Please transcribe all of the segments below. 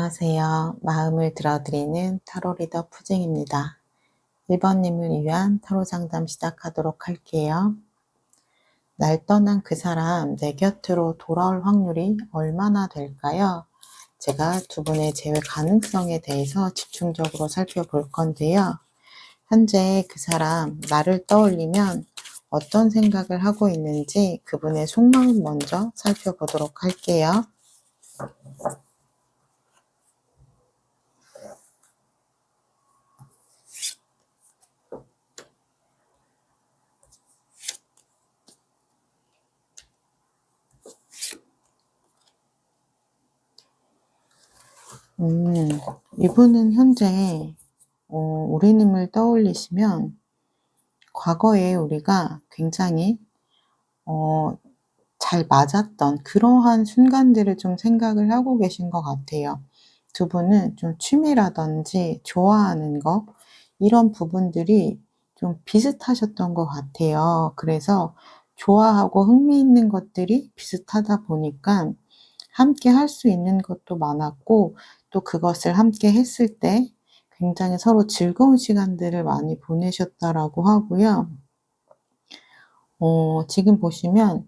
안녕하세요. 마음을 들어드리는 타로 리더 푸징입니다. 1번님을 위한 타로 상담 시작하도록 할게요. 날 떠난 그 사람 내 곁으로 돌아올 확률이 얼마나 될까요? 제가 두 분의 재회 가능성에 대해서 집중적으로 살펴볼 건데요. 현재 그 사람 나를 떠올리면 어떤 생각을 하고 있는지 그분의 속마음 먼저 살펴보도록 할게요. 이분은 현재 우리님을 떠올리시면 과거에 우리가 굉장히 잘 맞았던 그러한 순간들을 좀 생각을 하고 계신 것 같아요. 두 분은 좀 취미라든지 좋아하는 거 이런 부분들이 좀 비슷하셨던 것 같아요. 그래서 좋아하고 흥미있는 것들이 비슷하다 보니까 함께 할 수 있는 것도 많았고 또 그것을 함께 했을 때 굉장히 서로 즐거운 시간들을 많이 보내셨다라고 하고요. 지금 보시면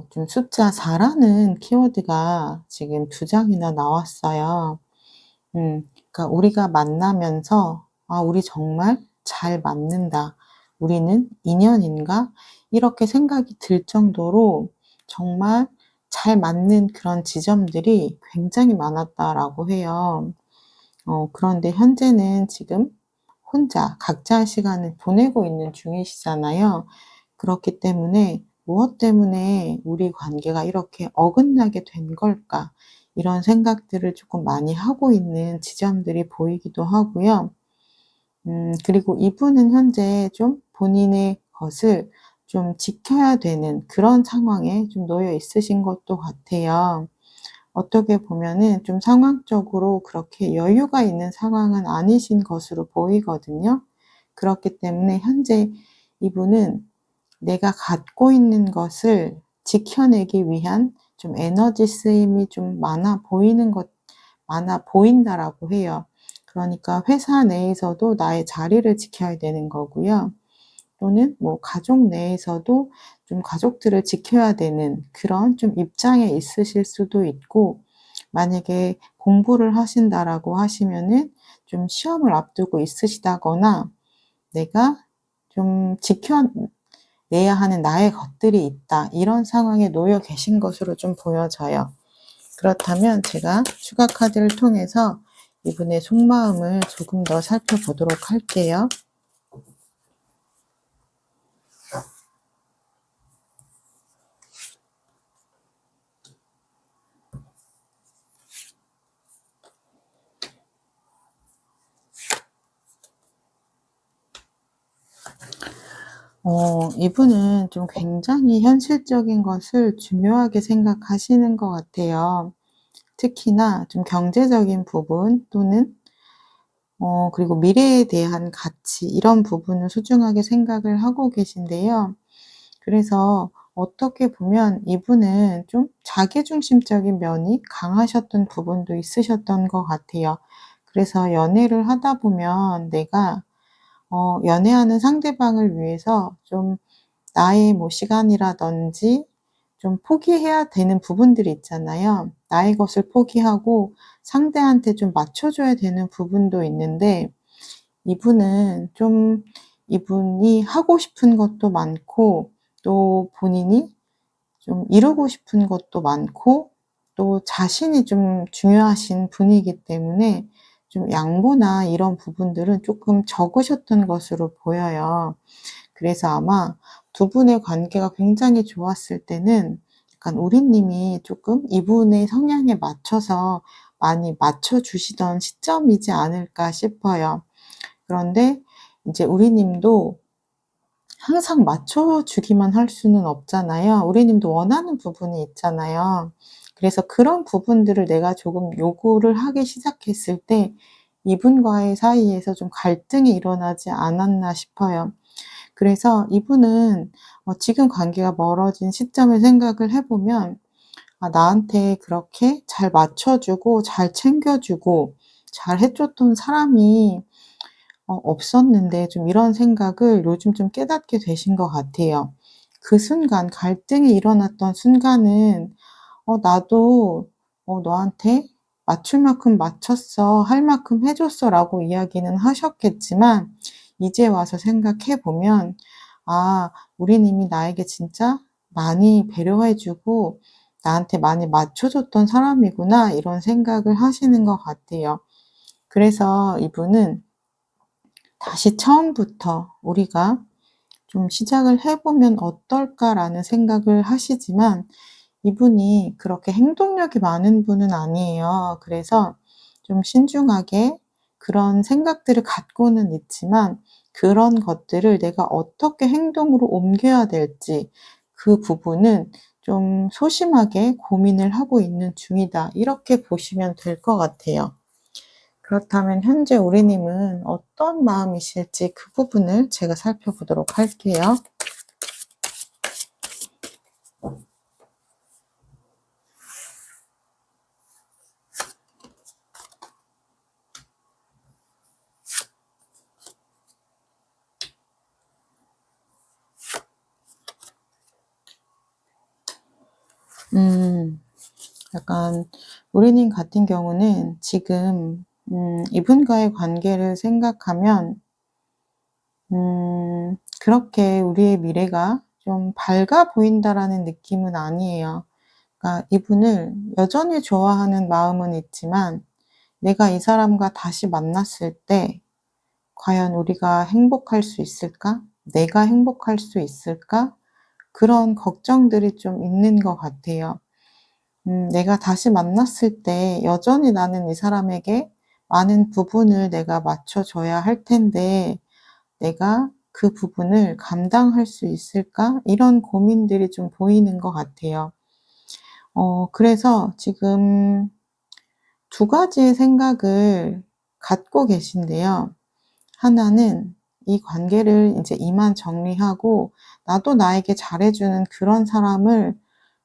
좀 숫자 4라는 키워드가 지금 2장이나 나왔어요. 그러니까 우리가 만나면서 '아 우리 정말 잘 맞는다. 우리는 인연인가?' 이렇게 생각이 들 정도로 정말 잘 맞는 그런 지점들이 굉장히 많았다라고 해요. 그런데 현재는 지금 혼자 각자의 시간을 보내고 있는 중이시잖아요. 그렇기 때문에 '무엇 때문에 우리 관계가 이렇게 어긋나게 된 걸까?' 이런 생각들을 조금 많이 하고 있는 지점들이 보이기도 하고요. 그리고 이분은 현재 좀 본인의 것을 좀 지켜야 되는 그런 상황에 좀 놓여 있으신 것도 같아요. 어떻게 보면은 좀 상황적으로 그렇게 여유가 있는 상황은 아니신 것으로 보이거든요. 그렇기 때문에 현재 이분은 내가 갖고 있는 것을 지켜내기 위한 좀 에너지 쓰임이 좀 많아 보인다라고 해요. 그러니까 회사 내에서도 나의 자리를 지켜야 되는 거고요. 또는 뭐 가족 내에서도 좀 가족들을 지켜야 되는 그런 좀 입장에 있으실 수도 있고, 만약에 공부를 하신다라고 하시면은 좀 시험을 앞두고 있으시다거나 내가 좀 지켜내야 하는 나의 것들이 있다, 이런 상황에 놓여 계신 것으로 좀 보여져요. 그렇다면 제가 추가 카드를 통해서 이분의 속마음을 조금 더 살펴보도록 할게요. 이분은 좀 굉장히 현실적인 것을 중요하게 생각하시는 것 같아요. 특히나 좀 경제적인 부분 또는 그리고 미래에 대한 가치, 이런 부분을 소중하게 생각을 하고 계신데요. 그래서 어떻게 보면 이분은 좀 자기중심적인 면이 강하셨던 부분도 있으셨던 것 같아요. 그래서 연애를 하다 보면 내가 연애하는 상대방을 위해서 좀 나의 뭐 시간이라든지 좀 포기해야 되는 부분들이 있잖아요. 나의 것을 포기하고 상대한테 좀 맞춰줘야 되는 부분도 있는데, 이분은 좀 이분이 하고 싶은 것도 많고 또 본인이 좀 이루고 싶은 것도 많고 또 자신이 좀 중요하신 분이기 때문에 좀 양보나 이런 부분들은 조금 적으셨던 것으로 보여요. 그래서 아마 두 분의 관계가 굉장히 좋았을 때는 약간 우리님이 조금 이분의 성향에 맞춰서 많이 맞춰 주시던 시점이지 않을까 싶어요. 그런데 이제 우리님도 항상 맞춰 주기만 할 수는 없잖아요. 우리님도 원하는 부분이 있잖아요. 그래서 그런 부분들을 내가 조금 요구를 하기 시작했을 때 이분과의 사이에서 좀 갈등이 일어나지 않았나 싶어요. 그래서 이분은 지금 관계가 멀어진 시점을 생각을 해 보면 나한테 그렇게 잘 맞춰주고 잘 챙겨주고 잘 해줬던 사람이 없었는데 좀 이런 생각을 요즘 좀 깨닫게 되신 것 같아요. 그 순간 갈등이 일어났던 순간은 나도 너한테 맞출 만큼 맞췄어. 할 만큼 해 줬어."라고 이야기는 하셨겠지만 이제 와서 생각해 보면 '아 우리님이 나에게 진짜 많이 배려해 주고 나한테 많이 맞춰 줬던 사람이구나.' 이런 생각을 하시는 것 같아요. 그래서 이분은 다시 처음부터 우리가 좀 시작을 해 보면 어떨까라는 생각을 하시지만 이분이 그렇게 행동력이 많은 분은 아니에요. 그래서 좀 신중하게 그런 생각들을 갖고는 있지만 그런 것들을 내가 어떻게 행동으로 옮겨야 될지 그 부분은 좀 소심하게 고민을 하고 있는 중이다. 이렇게 보시면 될 것 같아요. 그렇다면 현재 우리님은 어떤 마음이실지 그 부분을 제가 살펴보도록 할게요. 음. 약간 우리님 같은 경우는 지금 이분과의 관계를 생각하면 그렇게 우리의 미래가 좀 밝아 보인다라는 느낌은 아니에요. 그러니까 이분을 여전히 좋아하는 마음은 있지만 내가 이 사람과 다시 만났을 때 과연 우리가 행복할 수 있을까? 내가 행복할 수 있을까? 그런 걱정들이 좀 있는 것 같아요. 내가 다시 만났을 때 여전히 나는 이 사람에게 많은 부분을 내가 맞춰줘야 할 텐데 '내가 그 부분을 감당할 수 있을까?' 이런 고민들이 좀 보이는 것 같아요. 그래서 지금 두 가지의 생각을 갖고 계신데요. 하나는 '이 관계를 이제 이만 정리하고 나도 나에게 잘해 주는 그런 사람을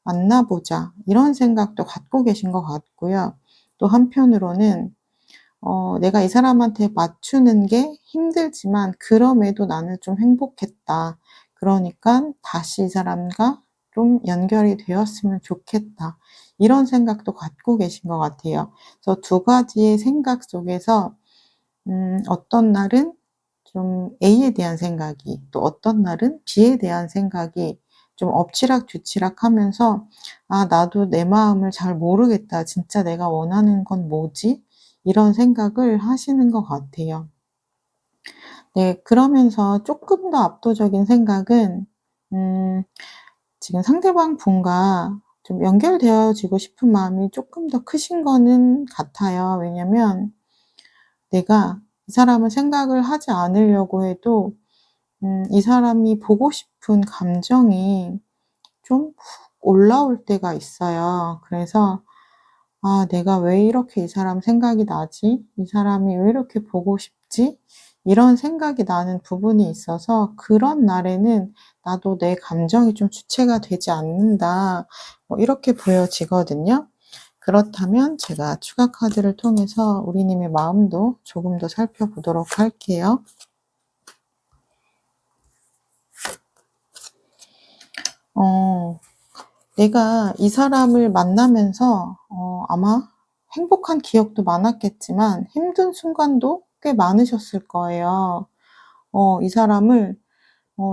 만나 보자.' 이런 생각도 갖고 계신 것 같고요. 또 한편으로는 '내가 이 사람한테 맞추는 게 힘들지만 그럼에도 나는 좀 행복했다. 그러니깐 다시 이 사람과 좀 연결이 되었으면 좋겠다.' 이런 생각도 갖고 계신 것 같아요. 그래서 두 가지의 생각 속에서 어떤 날은 좀 A에 대한 생각이 또 어떤 날은 B에 대한 생각이 좀 엎치락뒤치락하면서 '아 나도 내 마음을 잘 모르겠다. 진짜 내가 원하는 건 뭐지?' 이런 생각을 하시는 것 같아요. 네. 그러면서 쪼끔 더 압도적인 생각은 음 지금 상대방 분과 좀 연결되어지고 싶은 마음이 쪼끔 더 크신 거는 같아요. 왜냐면 내가 이 사람을 생각을 하지 않으려고 해도 이 사람이 보고 싶은 감정이 좀 훅 올라올 때가 있어요. 그래서 '아 내가 왜 이렇게 이 사람 생각이 나지? 이 사람이 왜 이렇게 보고 싶지?' 이런 생각이 나는 부분이 있어서 그런 날에는 '나도 내 감정이 좀 주체가 되지 않는다.' 이렇게 보여지거든요. 그렇다면 제가 추가 카드를 통해서 우리님의 마음도 조금 더 살펴보도록 할게요. 어 내가 이 사람을 만나면서 아마 행복한 기억도 많았겠지만 힘든 순간도 꽤 많으셨을 거예요. 이 사람을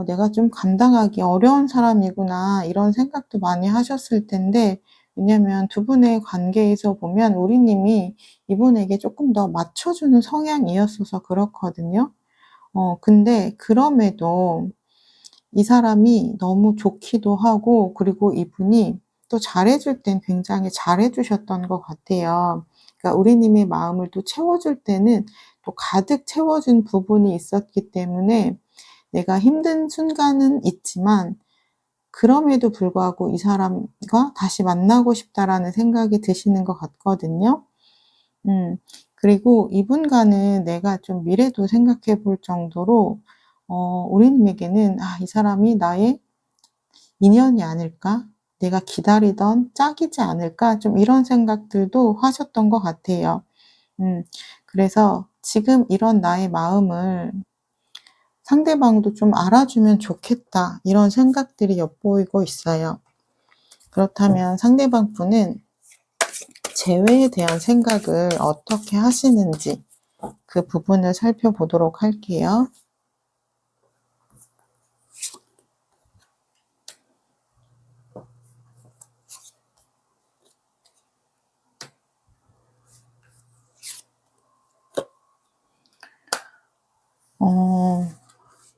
'내가 좀 감당하기 어려운 사람이구나.' 이런 생각도 많이 하셨을 텐데 왜냐면 두 분의 관계에서 보면 우리님이 이분에게 쪼끔 더 맞춰주는 성향이었어서 그렇거든요. 근데 그럼에도 이 사람이 너무 좋기도 하고 그리고 이분이 또 잘해 줄 땐 굉장히 잘해 주셨던 것 같아요. 그러니까 우리님의 마음을 또 채워줄 때는 또 가득 채워준 부분이 있었기 때문에 내가 힘든 순간은 있지만 그럼에도 불구하고 '이 사람과 다시 만나고 싶다.'라는 생각이 드시는 것 같거든요. 음. 그리고 이분과는 내가 좀 미래도 생각해 볼 정도로 우리님에게는 '아 이 사람이 나의 인연이 아닐까? 내가 기다리던 짝이지 않을까? 좀 이런 생각들도 하셨던 것 같아요. 그래서 지금 이런 나의 마음을 상대방도 좀 알아주면 좋겠다. 이런 생각들이 엿보이고 있어요. 그렇다면 상대방 분은 재회에 대한 생각을 어떻게 하시는지 그 부분을 살펴보도록 할게요.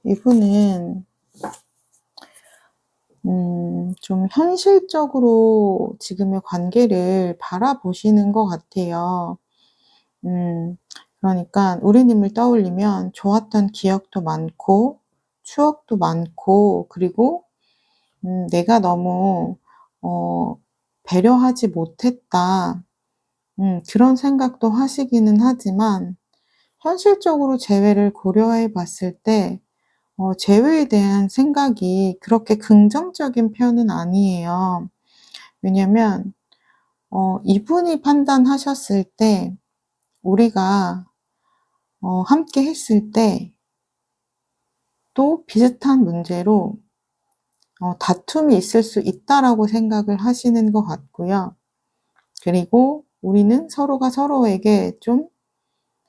이분은 좀 현실적으로 지금의 관계를 바라보시는 것 같아요. 그러니까 우리님을 떠올리면 좋았던 기억도 많고 추억도 많고 그리고 내가 너무 배려하지 못했다. 그런 생각도 하시기는 하지만 현실적으로 재회를 고려해 봤을 때 재회에 대한 생각이 그렇게 긍정적인 편은 아니에요. 왜냐면 이분이 판단하셨을 때 우리가 함께 했을 때 또 비슷한 문제로 다툼이 있을 수 있다라고 생각을 하시는 것 같고요. 그리고 우리는 서로가 서로에게 좀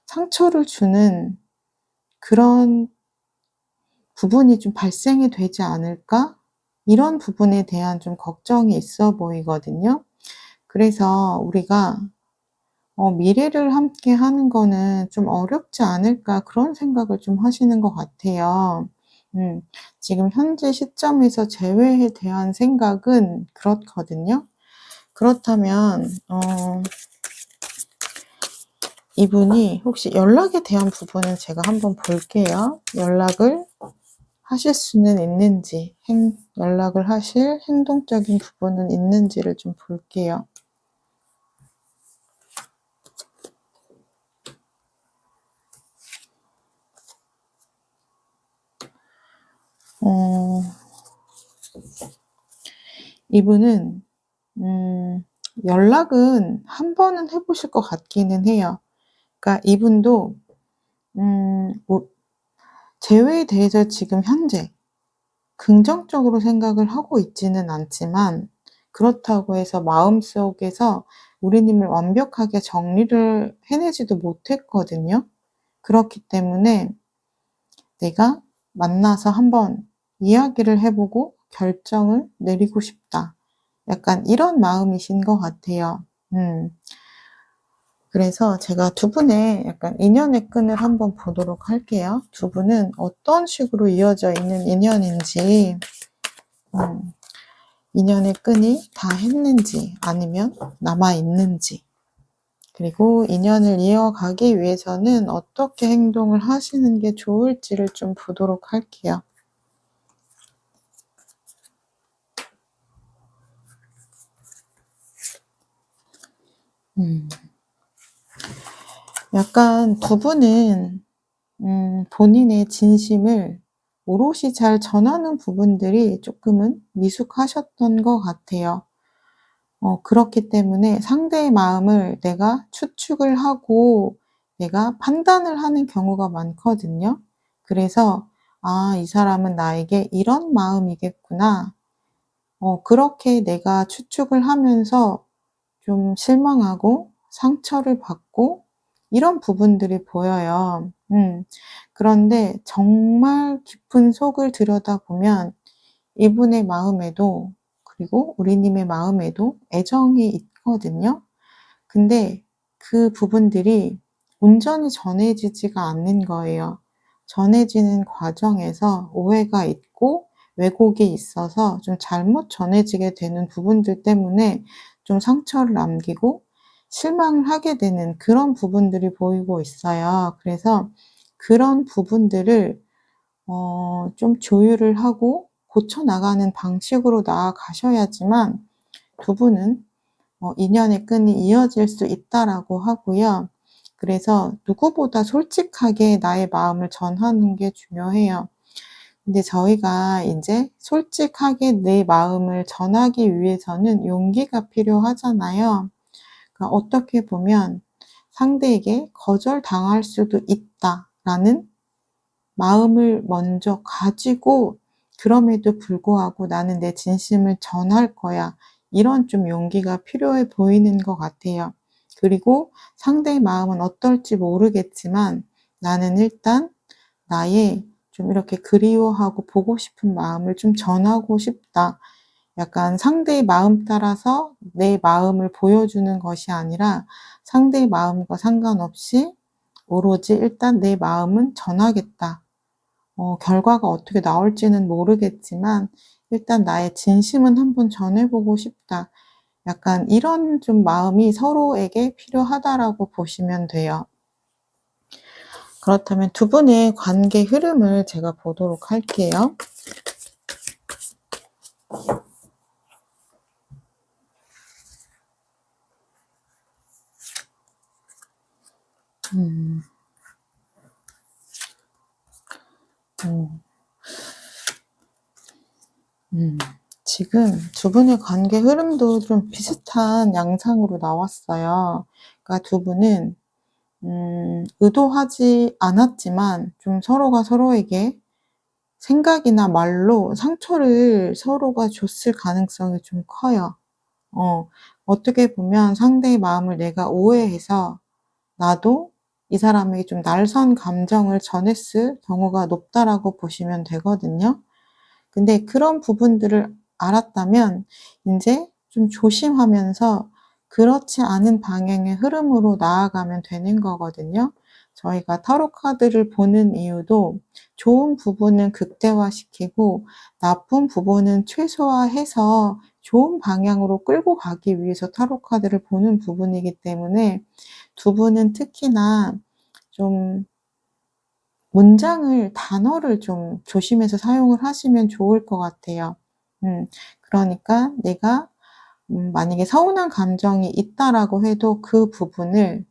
상처를 주는 그런 부분이 좀 발생이 되지 않을까? 이런 부분에 대한 좀 걱정이 있어 보이거든요. 그래서 우리가 미래를 함께 하는 거는 좀 어렵지 않을까 그런 생각을 좀 하시는 것 같아요. 음, 지금 현재 시점에서 재회에 대한 생각은 그렇거든요. 그렇다면 이분이 혹시 연락에 대한 부분은 제가 한번 볼게요. 연락을 하실 수는 있는지, 연락을 하실 행동적인 부분은 있는지를 좀 볼게요. 이분은 연락은 한 번은 해 보실 것 같기는 해요. 그러니까 이분도 뭐 재회에 대해서 지금 현재 긍정적으로 생각을 하고 있지는 않지만 그렇다고 해서 마음속에서 우리님을 완벽하게 정리를 해내지도 못했거든요. 그렇기 때문에 '내가 만나서 한번 이야기를 해 보고 결정을 내리고 싶다.' 약간 이런 마음이신 것 같아요. 그래서 제가 두 분의 약간 인연의 끈을 한번 보도록 할게요. 두 분은 어떤 식으로 이어져 있는 인연인지, 인연의 끈이 닿았는지 아니면 남아있는지, 그리고 인연을 이어가기 위해서는 어떻게 행동을 하시는 게 좋을지를 좀 보도록 할게요. 약간 두 분은 본인의 진심을 오롯이 잘 전하는 부분들이 조금은 미숙하셨던 것 같아요. 그렇기 때문에 상대의 마음을 내가 추측을 하고 내가 판단을 하는 경우가 많거든요. 그래서 '아, 이 사람은 나에게 이런 마음이겠구나.' 그렇게 내가 추측을 하면서 좀 실망하고 상처를 받고 이런 부분들이 보여요. 그런데 정말 깊은 속을 들여다보면 이분의 마음에도 그리고 우리님의 마음에도 애정이 있거든요. 근데 그 부분들이 온전히 전해지지가 않는 거예요. 전해지는 과정에서 오해가 있고 왜곡이 있어서 좀 잘못 전해지게 되는 부분들 때문에 좀 상처를 남기고 실망을 하게 되는 그런 부분들이 보이고 있어요. 그래서 그런 부분들을 좀 조율을 하고 고쳐 나가는 방식으로 나아가셔야지만 두 분은 인연의 끈이 이어질 수 있다라고 하고요. 그래서 누구보다 솔직하게 나의 마음을 전하는 게 중요해요. 근데 저희가 이제 솔직하게 내 마음을 전하기 위해서는 용기가 필요하잖아요. 그러니까 어떻게 보면 상대에게 거절당할 수도 있다라는 마음을 먼저 가지고 그럼에도 불구하고 '나는 내 진심을 전할 거야.' 이런 좀 용기가 필요해 보이는 것 같아요. 그리고 상대의 마음은 어떨지 모르겠지만 '나는 일단 나의 좀 이렇게 그리워하고 보고 싶은 마음을 좀 전하고 싶다.' 약간 상대의 마음 따라서 내 마음을 보여주는 것이 아니라 상대의 마음과 상관없이 오로지 '일단 내 마음은 전하겠다.' 결과가 어떻게 나올지는 모르겠지만 '일단 나의 진심은 한번 전해 보고 싶다.' 약간 이런 좀 마음이 서로에게 필요하다라고 보시면 돼요. 그렇다면 두 분의 관계 흐름을 제가 보도록 할게요. 음. 어. 음. 지금 두 분의 관계 흐름도 좀 비슷한 양상으로 나왔어요. 그러니까 두 분은 의도하지 않았지만 좀 서로가 서로에게 생각이나 말로 상처를 서로가 줬을 가능성이 좀 커요. 어 어떻게 보면 상대의 마음을 내가 오해해서 나도 이 사람에게 좀 날선 감정을 전했을 경우가 높다라고 보시면 되거든요. 근데 그런 부분들을 알았다면 인제 좀 조심하면서 그렇지 않은 방향의 흐름으로 나아가면 되는 거거든요. 저희가 타로 카드를 보는 이유도 좋은 부분은 극대화시키고 나쁜 부분은 최소화해서 좋은 방향으로 끌고 가기 위해서 타로 카드를 보는 부분이기 때문에 두 분은 특히나 좀 문장을 단어를 좀 조심해서 사용을 하시면 좋을 것 같아요. 음 그러니까 내가 만약에 서운한 감정이 있다라고 해도 그 부분을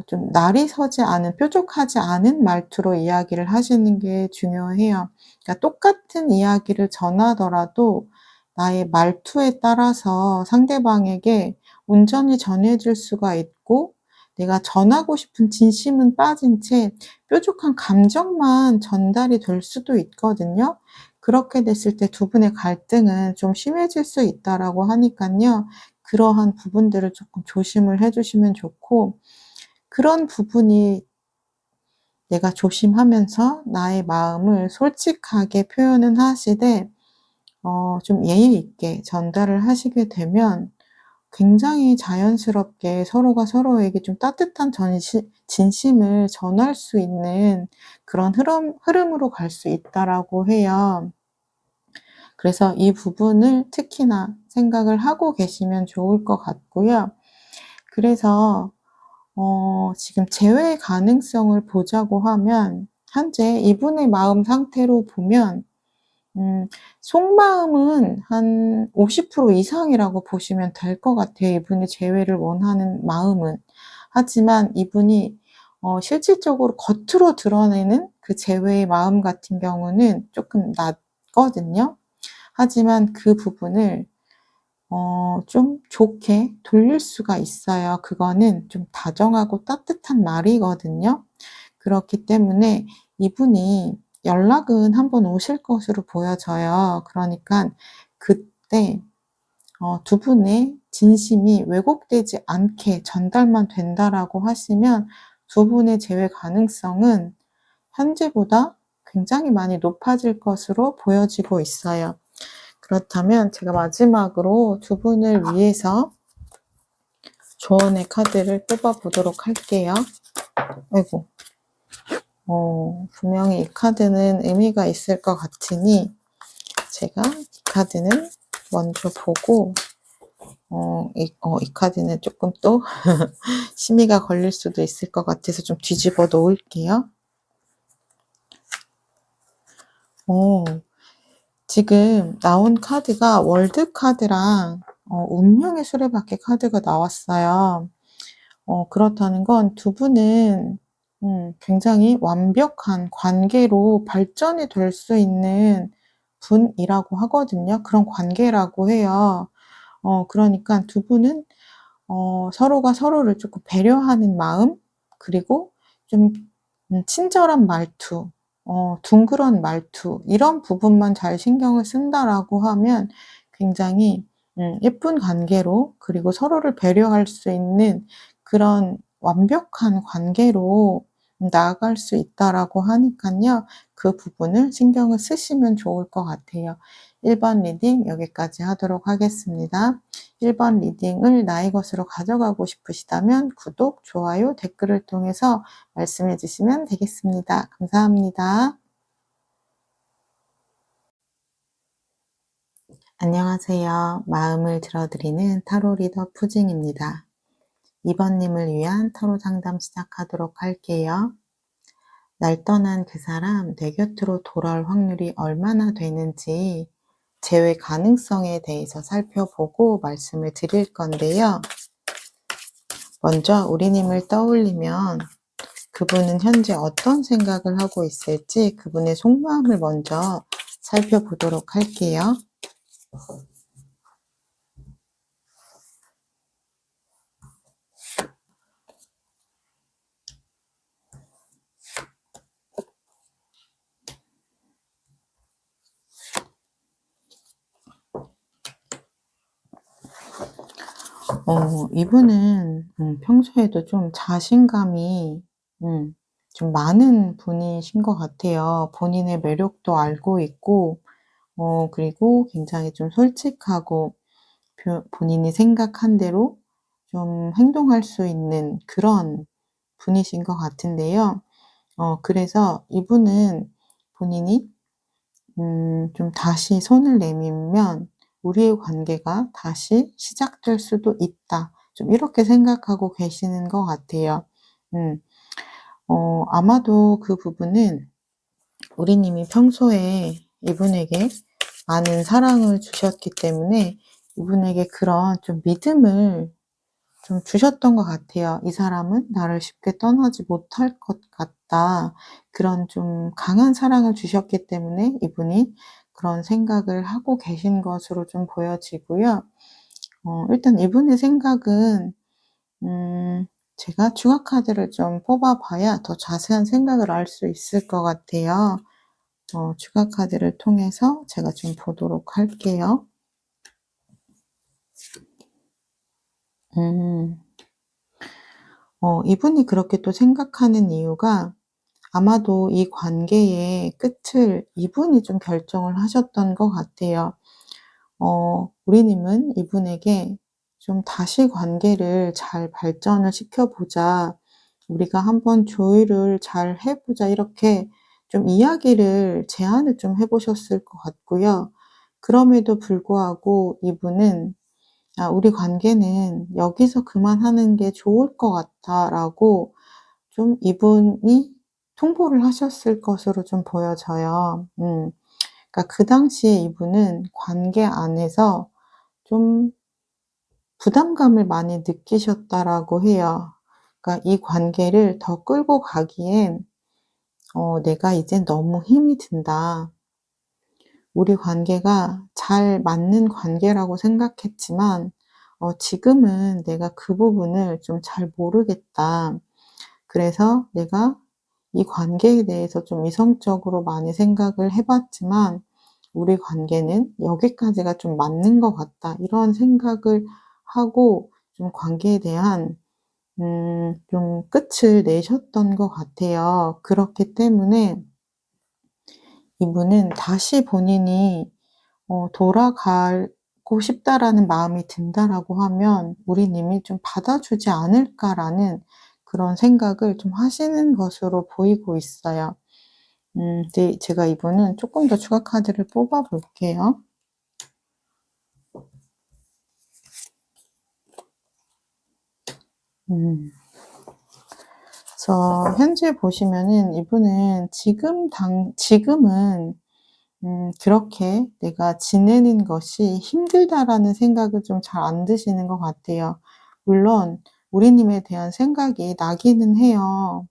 좀 날이 서지 않은 뾰족하지 않은 말투로 이야기를 하시는 게 중요해요. 그러니까 똑같은 이야기를 전하더라도 나의 말투에 따라서 상대방에게 온전히 전해질 수가 있고 내가 전하고 싶은 진심은 빠진 채 뾰족한 감정만 전달이 될 수도 있거든요. 그렇게 됐을 때 두 분의 갈등은 좀 심해질 수 있다라고 하니깐요. 그러한 부분들을 쪼끔 조심을 해 주시면 좋고 그런 부분이 내가 조심하면서 나의 마음을 솔직하게 표현은 하시되 좀 예의 있게 전달을 하시게 되면 굉장히 자연스럽게 서로가 서로에게 좀 따뜻한 진심을 전할 수 있는 그런 흐름으로 갈 수 있다라고 해요. 그래서 이 부분을 특히나 생각을 하고 계시면 좋을 것 같고요. 그래서 지금 재회 가능성을 보자고 하면 현재 이분의 마음 상태로 보면 음 속마음은 한 50% 이상이라고 보시면 될 것 같아요, 이분이 재회를 원하는 마음은. 하지만 이분이 실질적으로 겉으로 드러내는 그 재회의 마음 같은 경우는 쪼끔 낮거든요. 하지만 그 부분을 좀 좋게 돌릴 수가 있어요. 그거는 좀 다정하고 따뜻한 말이거든요. 그렇기 때문에 이분이 연락은 한번 오실 것으로 보여져요. 그러니깐 그때 두 분의 진심이 왜곡되지 않게 전달만 된다라고 하시면 두 분의 재회 가능성은 현재보다 굉장히 많이 높아질 것으로 보여지고 있어요. 그렇다면 제가 마지막으로 두 분을 위해서 조언의 카드를 뽑아 보도록 할게요. 아이고. 분명히 이 카드는 의미가 있을 것 같으니 제가 이 카드는 먼저 보고 이 카드는 쪼끔 또 심의가 걸릴 수도 있을 것 같아서 좀 뒤집어 놓을게요. 어 지금 나온 카드가 월드 카드랑 운명의 수레바퀴 카드가 나왔어요. 그렇다는 건 두 분은 굉장히 완벽한 관계로 발전이 될 수 있는 분이라고 하거든요. 그런 관계라고 해요. 그러니까 두 분은 서로가 서로를 조금 배려하는 마음, 그리고 좀 친절한 말투, 둥그런 말투, 이런 부분만 잘 신경을 쓴다라고 하면 굉장히 예쁜 관계로, 그리고 서로를 배려할 수 있는 그런 완벽한 관계로 나아갈 수 있다라고 하니깐요. 그 부분을 신경을 쓰시면 좋을 것 같아요. 1번 리딩 여기까지 하도록 하겠습니다. 1번 리딩을 나의 것으로 가져가고 싶으시다면 구독, 좋아요, 댓글을 통해서 말씀해 주시면 되겠습니다. 감사합니다. 안녕하세요. 마음을 들어드리는 타로 리더 푸징입니다. 2번님을 위한 타로 상담 시작하도록 할게요. 날 떠난 그 사람 내 곁으로 돌아올 확률이 얼마나 되는지 재회 가능성에 대해서 살펴보고 말씀을 드릴 건데요. 먼저 우리님을 떠올리면 그분은 현재 어떤 생각을 하고 있을지 그분의 속마음을 먼저 살펴보도록 할게요. 이분은 평소에도 좀 자신감이 좀 많은 분이신 것 같아요. 본인의 매력도 알고 있고 그리고 굉장히 좀 솔직하고 본인이 생각한 대로 좀 행동할 수 있는 그런 분이신 것 같은데요. 그래서 이분은 본인이 좀 다시 손을 내밀면 '우리의 관계가 다시 시작될 수도 있다.' 좀 이렇게 생각하고 계시는 것 같아요. 음. 아마도 그 부분은 우리님이 평소에 이분에게 많은 사랑을 주셨기 때문에 이분에게 그런 좀 믿음을 좀 주셨던 것 같아요. '이 사람은 나를 쉽게 떠나지 못할 것 같다.' 그런 좀 강한 사랑을 주셨기 때문에 이분이 그런 생각을 하고 계신 것으로 좀 보여지고요. 일단 이분의 생각은 제가 추가 카드를 좀 뽑아 봐야 더 자세한 생각을 알 수 있을 것 같아요. 추가 카드를 통해서 제가 좀 보도록 할게요. 음. 이분이 그렇게 또 생각하는 이유가 아마도 이 관계의 끝을 이분이 좀 결정을 하셨던 것 같아요. 우리님은 이분에게 좀 "다시 관계를 잘 발전을 시켜보자. 우리가 한번 조율을 잘 해 보자." 이렇게 좀 이야기를 제안을 좀 해 보셨을 것 같고요. 그럼에도 불구하고 이분은 "아 우리 관계는 여기서 그만하는 게 좋을 것 같아."라고 좀 이분이 통보를 하셨을 것으로 좀 보여져요. 그러니까 그 당시에 이분은 관계 안에서 좀 부담감을 많이 느끼셨다라고 해요. 그러니까 이 관계를 더 끌고 가기엔 '내가 이제 너무 힘이 든다. 우리 관계가 잘 맞는 관계라고 생각했지만 지금은 내가 그 부분을 좀 잘 모르겠다. 그래서 내가 이 관계에 대해서 좀 이성적으로 많이 생각을 해 봤지만 우리 관계는 여기까지가 좀 맞는 것 같다.' 이런 생각을 하고 좀 관계에 대한 좀 끝을 내셨던 것 같아요. 그렇기 때문에 이분은 다시 본인이 '돌아가고 싶다.'라는 마음이 든다라고 하면 우리님이 좀 '받아주지 않을까.'라는 그런 생각을 좀 하시는 것으로 보이고 있어요. 네, 제가 이분은 조금 더 추가 카드를 뽑아 볼게요. 음. 그래서 현재 보시면은 이분은 지금은 그렇게 '내가 지내는 것이 힘들다.'라는 생각을 좀 잘 안 드시는 것 같아요. 물론 우리님에 대한 생각이 나기는 해요.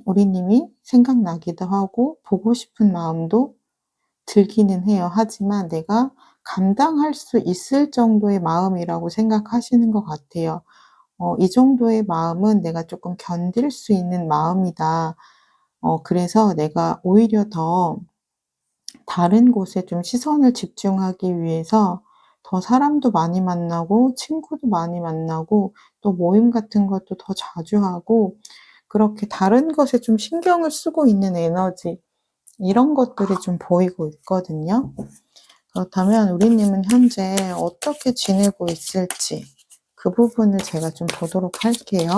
우리님이 생각나기도 하고 보고 싶은 마음도 들기는 해요. 하지만 내가 감당할 수 있을 정도의 마음이라고 생각하시는 것 같아요. '이 정도의 마음은 내가 조금 견딜 수 있는 마음이다. 그래서 내가 오히려 더 다른 곳에 좀 시선을 집중하기 위해서 더 사람도 많이 만나고 친구도 많이 만나고 또 모임 같은 것도 더 자주 하고 그렇게 다른 것에 좀 신경을 쓰고 있는 에너지 이런 것들이 좀 보이고 있거든요. 그렇다면 우리님은 현재 어떻게 지내고 있을지 그 부분을 제가 좀 보도록 할게요.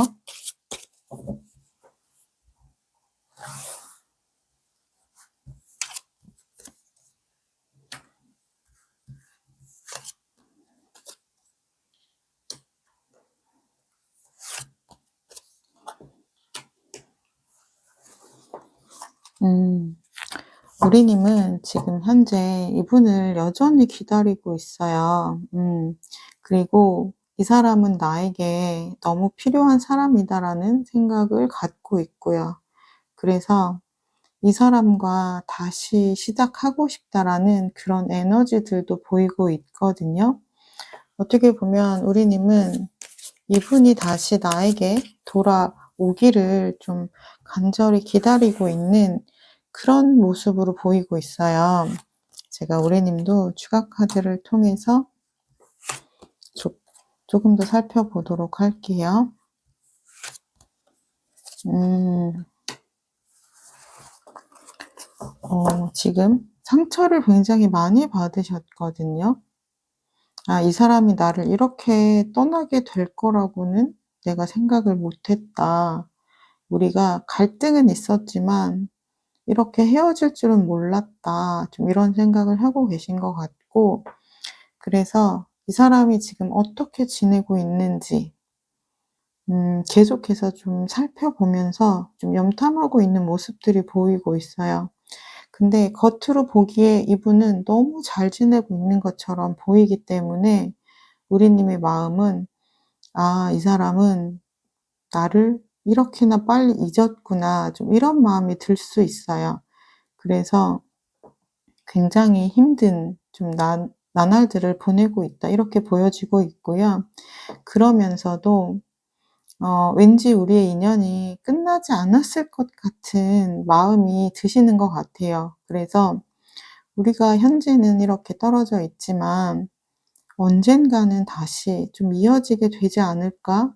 음. 우리님은 지금 현재 이분을 여전히 기다리고 있어요. 그리고 '이 사람은 나에게 너무 필요한 사람이다.'라는 생각을 갖고 있고요. 그래서 '이 사람과 다시 시작하고 싶다.'라는 그런 에너지들도 보이고 있거든요. 어떻게 보면 우리님은 이분이 다시 나에게 돌아오기를 좀 간절히 기다리고 있는 그런 모습으로 보이고 있어요. 제가 우리님도 추가 카드를 통해서 조금 더 살펴보도록 할게요. 음, 지금 상처를 굉장히 많이 받으셨거든요. 이 사람이 나를 이렇게 떠나게 될 거라고는 내가 생각을 못 했다. 우리가 갈등은 있었지만 이렇게 헤어질 줄은 몰랐다. 좀 이런 생각을 하고 계신 것 같고, 그래서 이 사람이 지금 어떻게 지내고 있는지, 계속해서 좀 살펴보면서 좀 염탐하고 있는 모습들이 보이고 있어요. 근데 겉으로 보기에 이분은 너무 잘 지내고 있는 것처럼 보이기 때문에 우리님의 마음은 '아, 이 사람은 나를 이렇게나 빨리 잊었구나.' 좀 이런 마음이 들 수 있어요. 그래서 굉장히 힘든 좀 나날들을 보내고 있다 이렇게 보여지고 있고요. 그러면서도 왠지 우리의 인연이 끝나지 않았을 것 같은 마음이 드시는 것 같아요. 그래서 '우리가 현재는 이렇게 떨어져 있지만 언젠가는 다시 좀 이어지게 되지 않을까?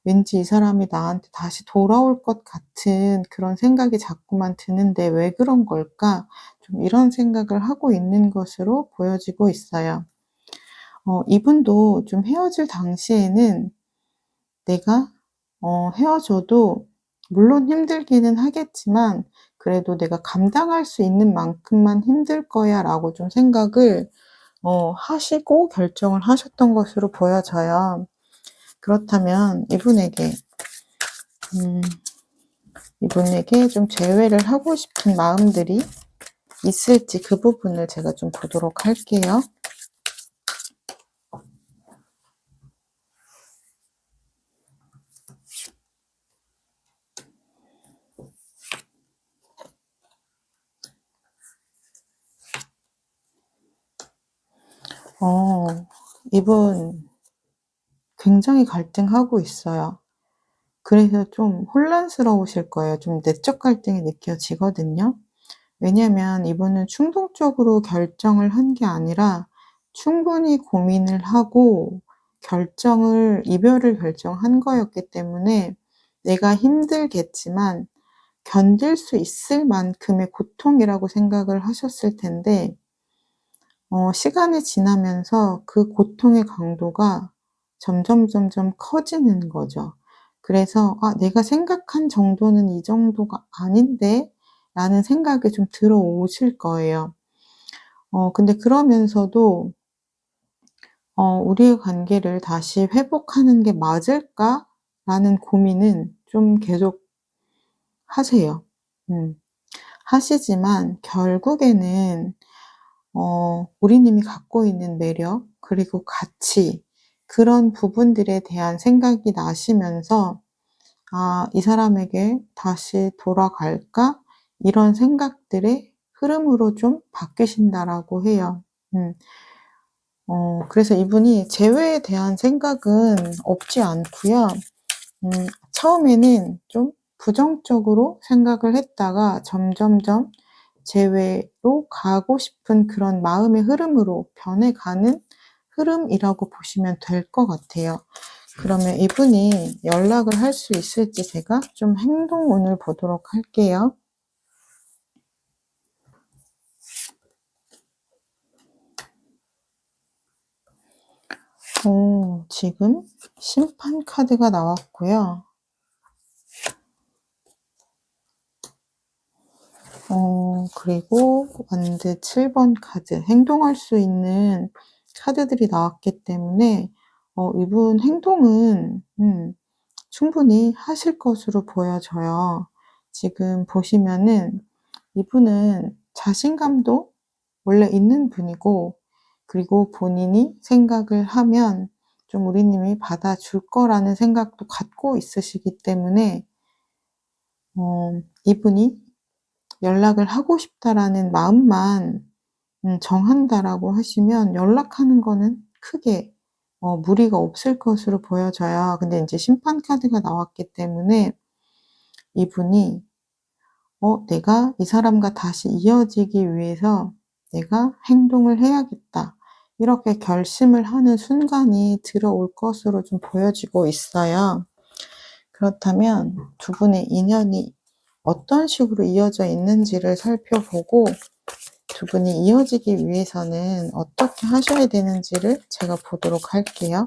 왠지 이 사람이 나한테 다시 돌아올 것 같은 그런 생각이 자꾸만 드는데 왜 그런 걸까?' 좀 이런 생각을 하고 있는 것으로 보여지고 있어요. 이분도 좀 헤어질 당시에는 내가 헤어져도 물론 힘들기는 하겠지만 그래도 '내가 감당할 수 있는 만큼만 힘들 거야.'라고 좀 생각을 하시고 결정을 하셨던 것으로 보여져요. 그렇다면 음 이분에게 좀 재회를 하고 싶은 마음들이 있을지 그 부분을 제가 좀 보도록 할게요. 어 이분 굉장히 갈등하고 있어요. 그래서 좀 혼란스러우실 거예요. 좀 내적 갈등이 느껴지거든요. 왜냐면 이분은 충동적으로 결정을 한 게 아니라 충분히 고민을 하고 이별을 결정한 거였기 때문에 내가 힘들겠지만 견딜 수 있을 만큼의 고통이라고 생각을 하셨을 텐데 시간이 지나면서 그 고통의 강도가 점점 커지는 거죠. 그래서 '아, 내가 생각한 정도는 이 정도가 아닌데.'라는 생각이 좀 들어오실 거예요. 근데 그러면서도 '우리의 관계를 다시 회복하는 게 맞을까?'라는 고민은 좀 계속 하세요. 음. 하시지만 결국에는 우리님이 갖고 있는 매력 그리고 가치 그런 부분들에 대한 생각이 나시면서 '아, 이 사람에게 다시 돌아갈까?' 이런 생각들의 흐름으로 좀 바뀌신다라고 해요. 음. 그래서 이분이 재회에 대한 생각은 없지 않고요. 음 처음에는 좀 부정적으로 생각을 했다가 점점점 재회로 가고 싶은 그런 마음의 흐름으로 변해가는 흐름이라고 보시면 될 것 같아요. 그러면 이분이 연락을 할 수 있을지 제가 좀 행동운을 보도록 할게요. 지금 심판 카드가 나왔고요. 그리고 완드 7번 카드, 행동할 수 있는 카드들이 나왔기 때문에 이분 행동은 충분히 하실 것으로 보여져요. 지금 보시면은 이분은 자신감도 원래 있는 분이고, 그리고 본인이 생각을 하면 좀 우리님이 받아줄 거라는 생각도 갖고 있으시기 때문에 이분이 '연락을 하고 싶다.'라는 마음만 정한다라고 하시면 연락하는 거는 크게 무리가 없을 것으로 보여져요. 근데 인제 심판 카드가 나왔기 때문에 이분이 '내가 이 사람과 다시 이어지기 위해서 내가 행동을 해야겠다.' 이렇게 결심을 하는 순간이 들어올 것으로 좀 보여지고 있어요. 그렇다면 두 분의 인연이 어떤 식으로 이어져 있는지를 살펴보고, 두 분이 이어지기 위해서는 어떻게 하셔야 되는지를 제가 보도록 할게요.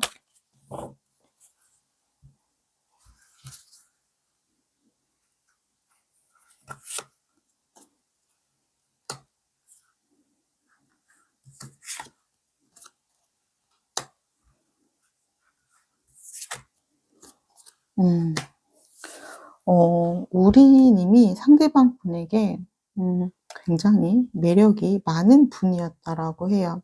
음. 우리님이 상대방 분에게 굉장히 매력이 많은 분이었다라고 해요.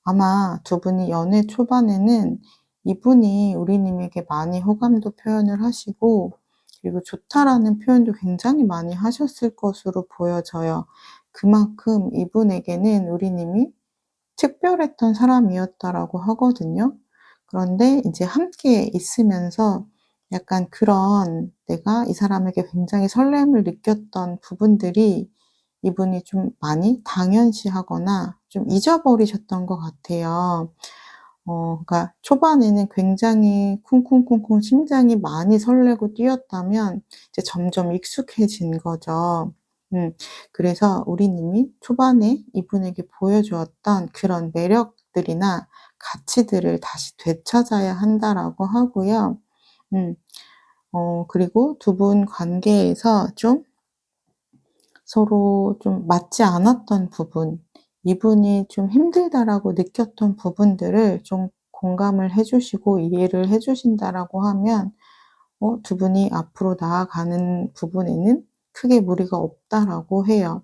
아마 두 분이 연애 초반에는 이분이 우리님에게 많이 호감도 표현을 하시고, 그리고 좋다라는 표현도 굉장히 많이 하셨을 것으로 보여져요. 그만큼 이분에게는 우리님이 특별했던 사람이었다라고 하거든요. 그런데 이제 함께 있으면서 약간 그런 내가 이 사람에게 굉장히 설렘을 느꼈던 부분들이 이분이 좀 많이 당연시하거나 좀 잊어버리셨던 것 같아요. 그러니까 초반에는 굉장히 쿵쿵쿵쿵 심장이 많이 설레고 뛰었다면 이제 점점 익숙해진 거죠. 음. 그래서 우리님이 초반에 이분에게 보여주었던 그런 매력들이나 가치들을 다시 되찾아야 한다라고 하고요. 음. 그리고 두 분 관계에서 좀 서로 좀 맞지 않았던 부분, 이분이 좀 힘들다라고 느꼈던 부분들을 좀 공감을 해 주시고 이해를 해 주신다라고 하면 두 분이 앞으로 나아가는 부분에는 크게 무리가 없다라고 해요.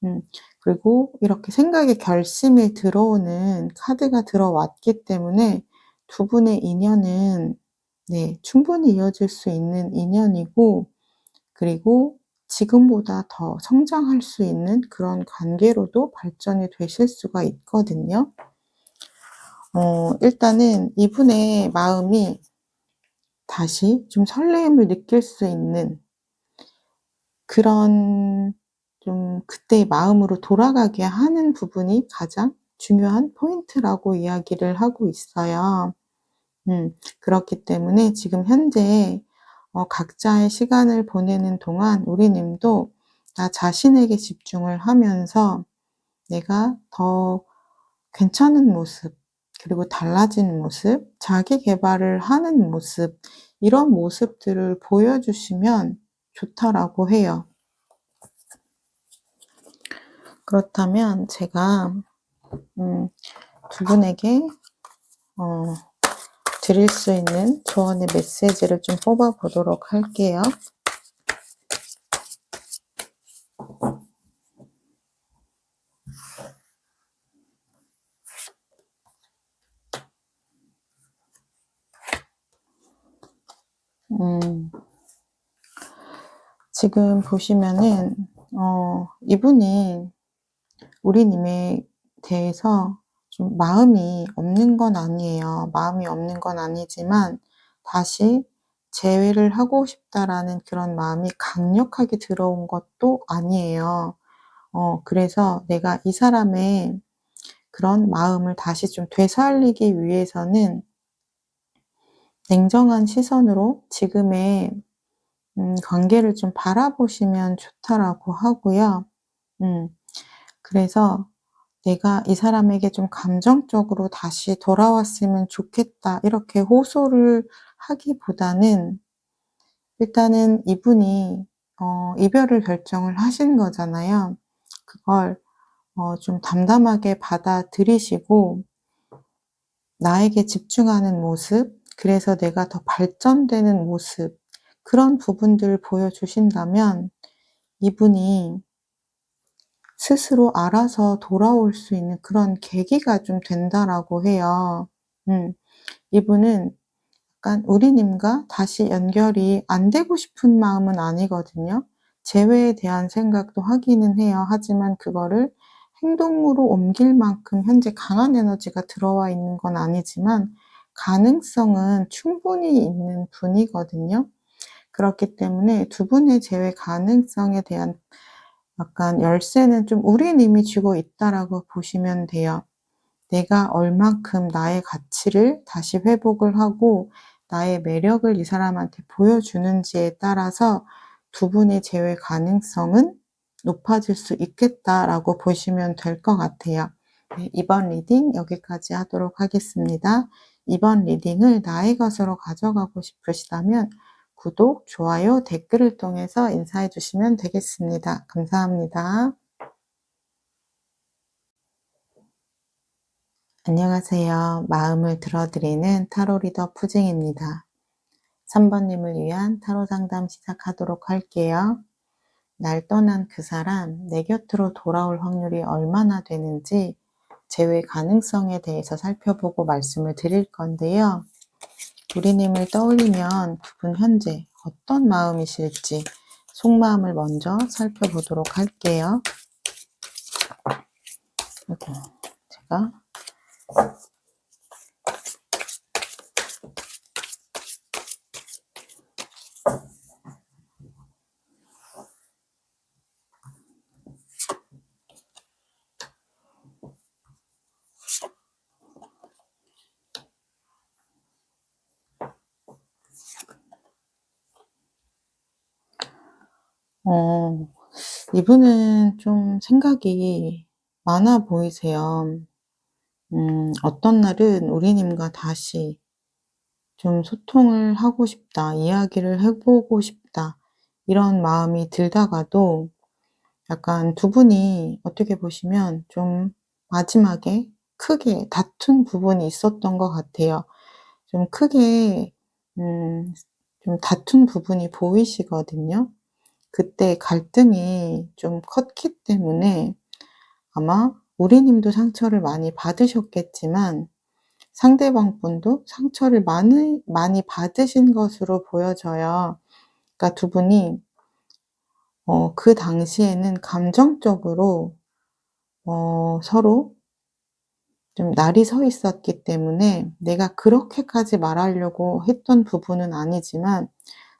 음. 그리고 이렇게 생각의 결심이 들어오는 카드가 들어왔기 때문에 두 분의 인연은, 네, 충분히 이어질 수 있는 인연이고, 그리고 지금보다 더 성장할 수 있는 그런 관계로도 발전이 되실 수가 있거든요. 일단은 이분의 마음이 다시 좀 설렘을 느낄 수 있는 그런, 좀 그때의 마음으로 돌아가게 하는 부분이 가장 중요한 포인트라고 이야기를 하고 있어요. 그렇기 때문에 지금 현재 각자의 시간을 보내는 동안 우리님도 나 자신에게 집중을 하면서 내가 더 괜찮은 모습, 그리고 달라진 모습, 자기 계발을 하는 모습, 이런 모습들을 보여주시면 좋다라고 해요. 그렇다면 제가 두 분에게 어 드릴 수 있는 조언의 메시지를 좀 뽑아 보도록 할게요. 음. 지금 보시면은 이분이 우리님에 대해서 좀 마음이 없는 건 아니에요. 마음이 없는 건 아니지만 다시 재회를 하고 싶다라는 그런 마음이 강력하게 들어온 것도 아니에요. 그래서 내가 이 사람의 그런 마음을 다시 좀 되살리기 위해서는 냉정한 시선으로 지금의 관계를 좀 바라보시면 좋다라고 하고요. 음 그래서 '내가 이 사람에게 좀 감정적으로 다시 돌아왔으면 좋겠다.' 이렇게 호소를 하기보다는 일단은 이분이 이별을 결정을 하신 거잖아요. 그걸 좀 담담하게 받아들이시고 나에게 집중하는 모습, 그래서 내가 더 발전되는 모습, 그런 부분들을 보여주신다면 이분이 스스로 알아서 돌아올 수 있는 그런 계기가 좀 된다라고 해요. 음. 이분은 약간 우리님과 다시 연결이 안 되고 싶은 마음은 아니거든요. 재회에 대한 생각도 하기는 해요. 하지만 그거를 행동으로 옮길 만큼 현재 강한 에너지가 들어와 있는 건 아니지만 가능성은 충분히 있는 분이거든요. 그렇기 때문에 두 분의 재회 가능성에 대한 약간 열쇠는 좀 우리님이 쥐고 있다라고 보시면 돼요. 내가 얼만큼 나의 가치를 다시 회복을 하고 나의 매력을 이 사람한테 보여주는지에 따라서 두 분의 재회 가능성은 높아질 수 있겠다라고 보시면 될 것 같아요. 네, 이번 리딩 여기까지 하도록 하겠습니다. 이번 리딩을 나의 것으로 가져가고 싶으시다면 구독, 좋아요, 댓글을 통해서 인사해 주시면 되겠습니다. 감사합니다. 안녕하세요. 마음을 들어드리는 타로 리더 푸징입니다. 3번님을 위한 타로 상담 시작하도록 할게요. 날 떠난 그 사람, 내 곁으로 돌아올 확률이 얼마나 되는지 재회 가능성에 대해서 살펴보고 말씀을 드릴 건데요. 우리님을 떠올리면 두 분 현재 어떤 마음이실지 속마음을 먼저 살펴보도록 할게요. 아이고, 제가 이분은 좀 생각이 많아 보이세요. 어떤 날은 우리님과 다시 좀 소통을 하고 싶다, 이야기를 해보고 싶다, 이런 마음이 들다가도 약간 두 분이 어떻게 보시면 좀 마지막에 크게 다툰 부분이 있었던 것 같아요. 좀 크게, 좀 다툰 부분이 보이시거든요. 그때 갈등이 좀 컸기 때문에 아마 우리님도 상처를 많이 받으셨겠지만 상대방 분도 상처를 많이 받으신 것으로 보여져요. 그러니까 두 분이 그 당시에는 감정적으로 서로 좀 날이 서 있었기 때문에 내가 그렇게까지 말하려고 했던 부분은 아니지만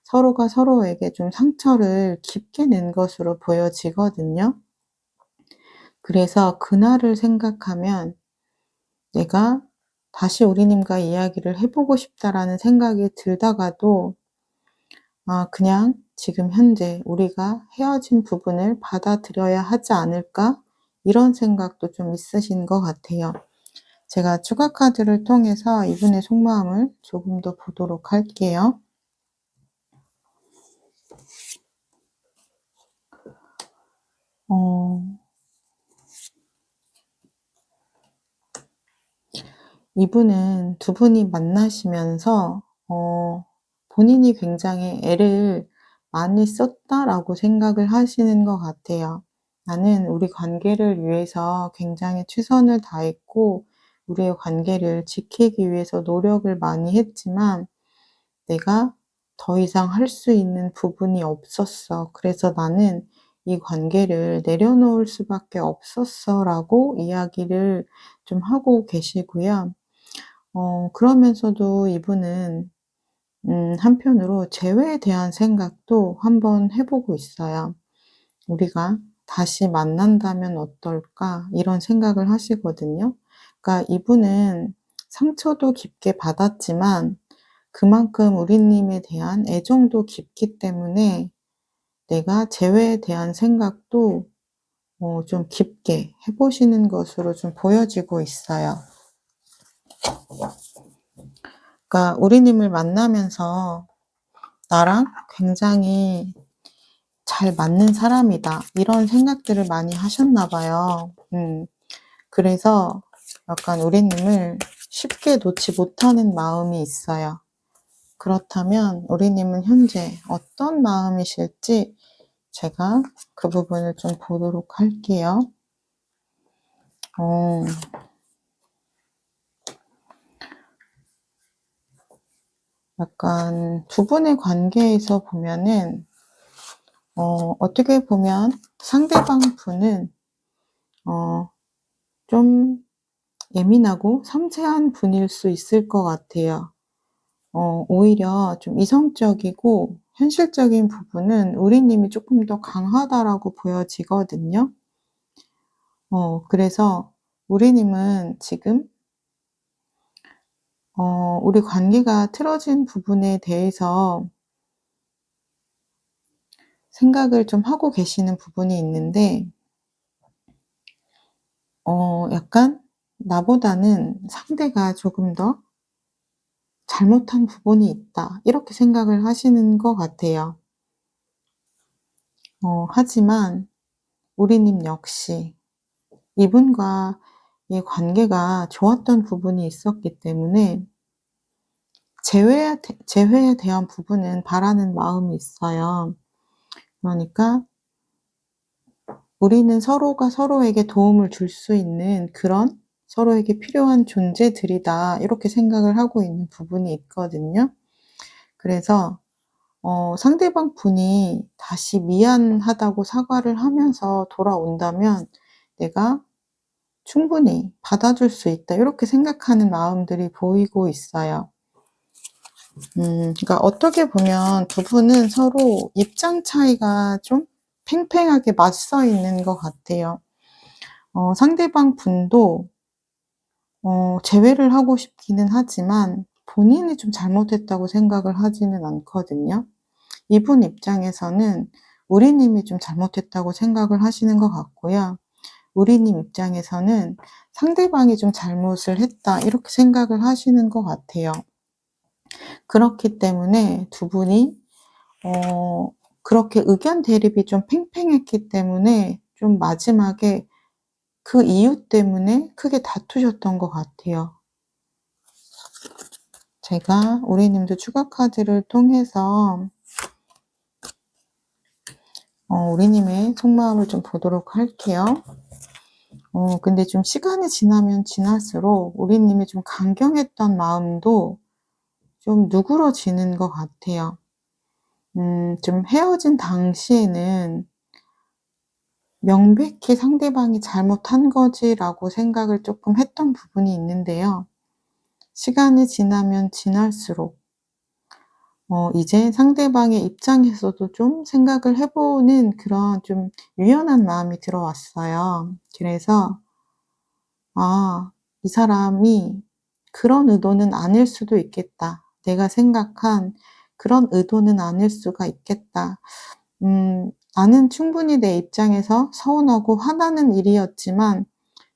서로가 서로에게 좀 상처를 깊게 낸 것으로 보여지거든요. 그래서 그날을 생각하면 '내가 다시 우리님과 이야기를 해 보고 싶다.'라는 생각이 들다가도 '아 그냥 지금 현재 우리가 헤어진 부분을 받아들여야 하지 않을까?' 이런 생각도 좀 있으신 것 같아요. 제가 추가 카드를 통해서 이분의 속마음을 조금 더 보도록 할게요. 어 이분은 두 분이 만나시면서 본인이 굉장히 '애를 많이 썼다.'라고 생각을 하시는 것 같아요. '나는 우리 관계를 위해서 굉장히 최선을 다했고 우리의 관계를 지키기 위해서 노력을 많이 했지만 내가 더 이상 할 수 있는 부분이 없었어. 그래서 나는 이 관계를 내려놓을 수밖에 없었어라고 이야기를 좀 하고 계시고요. 그러면서도 이분은 한편으로 재회에 대한 생각도 한번 해 보고 있어요. '우리가 다시 만난다면 어떨까?' 이런 생각을 하시거든요. 그러니까 이분은 상처도 깊게 받았지만 그만큼 우리님에 대한 애정도 깊기 때문에 내가 재회에 대한 생각도 좀 깊게 해 보시는 것으로 좀 보여지고 있어요. 그러니까 우리님을 만나면서 '나랑 굉장히 잘 맞는 사람이다.' 이런 생각들을 많이 하셨나 봐요. 그래서 약간 우리님을 쉽게 놓지 못하는 마음이 있어요. 그렇다면 우리님은 현재 어떤 마음이실지 제가 그 부분을 좀 보도록 할게요. 어, 약간 두 분의 관계에서 보면은 어떻게 보면 상대방 분은 좀 예민하고 섬세한 분일 수 있을 것 같아요. 오히려 좀 이성적이고 현실적인 부분은 우리님이 조금 더 강하다라고 보여지거든요. 그래서 우리님은 지금 우리 관계가 틀어진 부분에 대해서 생각을 좀 하고 계시는 부분이 있는데 약간 '나보다는 상대가 조금 더 잘못한 부분이 있다.' 이렇게 생각을 하시는 것 같아요. 하지만 우리님 역시 이분과 이 관계가 좋았던 부분이 있었기 때문에 재회에 대한 부분은 바라는 마음이 있어요. 그러니까 '우리는 서로가 서로에게 도움을 줄 수 있는 그런 서로에게 필요한 존재들이다.' 이렇게 생각을 하고 있는 부분이 있거든요. 그래서 상대방 분이 다시 미안하다고 사과를 하면서 돌아온다면 '내가 충분히 받아줄 수 있다.' 이렇게 생각하는 마음들이 보이고 있어요. 그러니까 어떻게 보면 두 분은 서로 입장 차이가 좀 팽팽하게 맞서 있는 것 같아요. 상대방 분도 재회를 하고 싶기는 하지만 본인이 좀 잘못했다고 생각을 하지는 않거든요. 이분 입장에서는 우리님이 좀 잘못했다고 생각을 하시는 것 같고요. 우리님 입장에서는 '상대방이 좀 잘못을 했다.' 이렇게 생각을 하시는 것 같아요. 그렇기 때문에 두 분이 그렇게 의견 대립이 좀 팽팽했기 때문에 좀 마지막에 그 이유 때문에 크게 다투셨던 것 같아요. 제가 우리님도 추가 카드를 통해서 우리님의 속마음을 좀 보도록 할게요. 근데 좀 시간이 지나면 지날수록 우리님이 좀 강경했던 마음도 좀 누그러지는 것 같아요. 좀 헤어진 당시에는 명백히 '상대방이 잘못한 거지.'라고 생각을 쪼끔 했던 부분이 있는데요. 시간이 지나면 지날수록 이제 상대방의 입장에서도 좀 생각을 해 보는 그런 좀 유연한 마음이 들어왔어요. 그래서 '아 이 사람이 그런 의도는 아닐 수도 있겠다. 내가 생각한 그런 의도는 아닐 수가 있겠다. 나는 충분히 내 입장에서 서운하고 화나는 일이었지만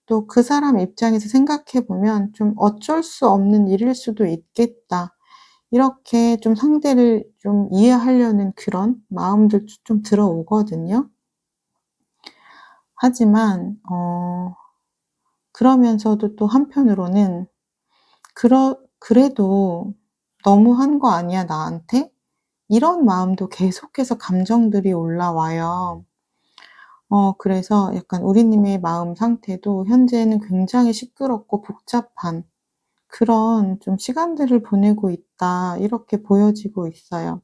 또 그 사람 입장에서 생각해 보면 좀 어쩔 수 없는 일일 수도 있겠다.' 이렇게 좀 상대를 좀 이해하려는 그런 마음들도 좀 들어오거든요. 하지만 그러면서도 또 한편으로는 '그래도 너무한 거 아니야 나한테?' 이런 마음도 계속해서 감정들이 올라와요. 그래서 약간 우리님의 마음 상태도 현재는 굉장히 시끄럽고 복잡한 그런 좀 시간들을 보내고 있다 이렇게 보여지고 있어요.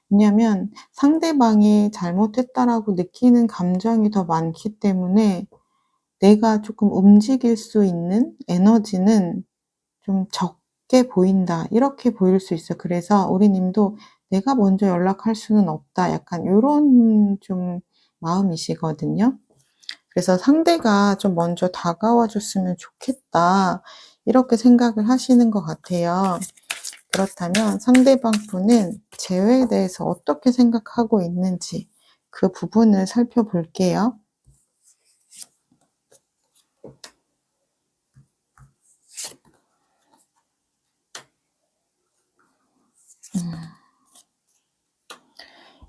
왜냐면 상대방이 잘못했다라고 느끼는 감정이 더 많기 때문에 내가 조금 움직일 수 있는 에너지는 좀 적게 보인다, 이렇게 보일 수 있어요. 그래서 우리 님도 '내가 먼저 연락할 수는 없다.' 약간 요런 좀 마음이시거든요. 그래서 '상대가 좀 먼저 다가와 줬으면 좋겠다.' 이렇게 생각을 하시는 것 같아요. 그렇다면 상대방 분은 재회에 대해서 어떻게 생각하고 있는지 그 부분을 살펴볼게요.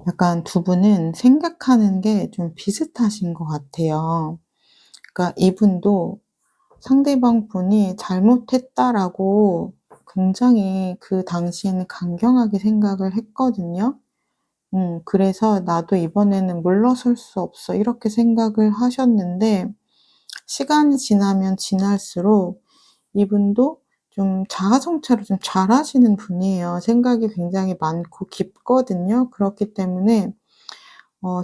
약간 두 분은 생각하는 게 좀 비슷하신 것 같아요. 그러니까 이분도 상대방 분이 잘못했다라고 굉장히 그 당시에는 강경하게 생각을 했거든요. 그래서 '나도 이번에는 물러설 수 없어.' 이렇게 생각을 하셨는데 시간이 지나면 지날수록 이분도 좀 자아 성찰을 좀 잘하시는 분이에요. 생각이 굉장히 많고 깊거든요. 그렇기 때문에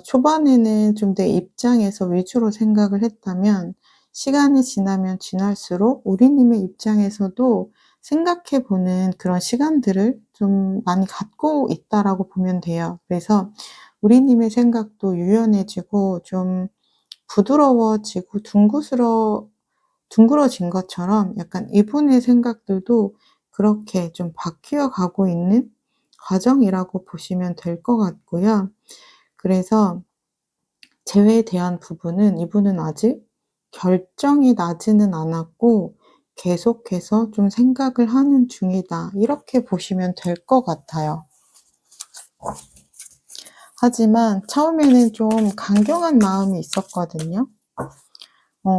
초반에는 좀 내 입장에서 위주로 생각을 했다면 시간이 지나면 지날수록 우리님의 입장에서도 생각해 보는 그런 시간들을 좀 많이 갖고 있다라고 보면 돼요. 그래서 우리님의 생각도 유연해지고 좀 부드러워지고 둥그러진 것처럼 약간 이분의 생각들도 그렇게 좀 바뀌어 가고 있는 과정이라고 보시면 될 것 같고요. 그래서 재회에 대한 부분은 이분은 아직 결정이 나지는 않았고 계속해서 좀 생각을 하는 중이다, 이렇게 보시면 될 것 같아요. 하지만 처음에는 좀 강경한 마음이 있었거든요.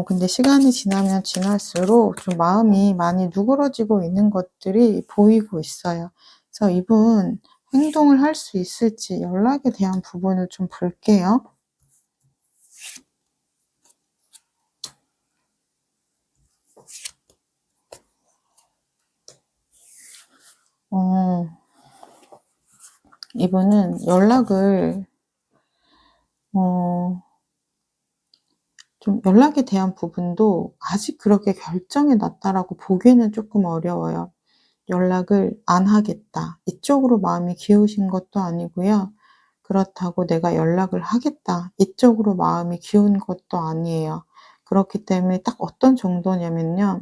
근데 시간이 지나면 지날수록 좀 마음이 많이 누그러지고 있는 것들이 보이고 있어요. 그래서 이분 행동을 할 수 있을지 연락에 대한 부분을 좀 볼게요. 어 이분은 연락을 어 좀 연락에 대한 부분도 아직 그렇게 결정이 났다라고 보기는 조금 어려워요. 연락을 안 하겠다, 이쪽으로 마음이 기우신 것도 아니고요. 그렇다고 내가 연락을 하겠다, 이쪽으로 마음이 기운 것도 아니에요. 그렇기 때문에 딱 어떤 정도냐면요.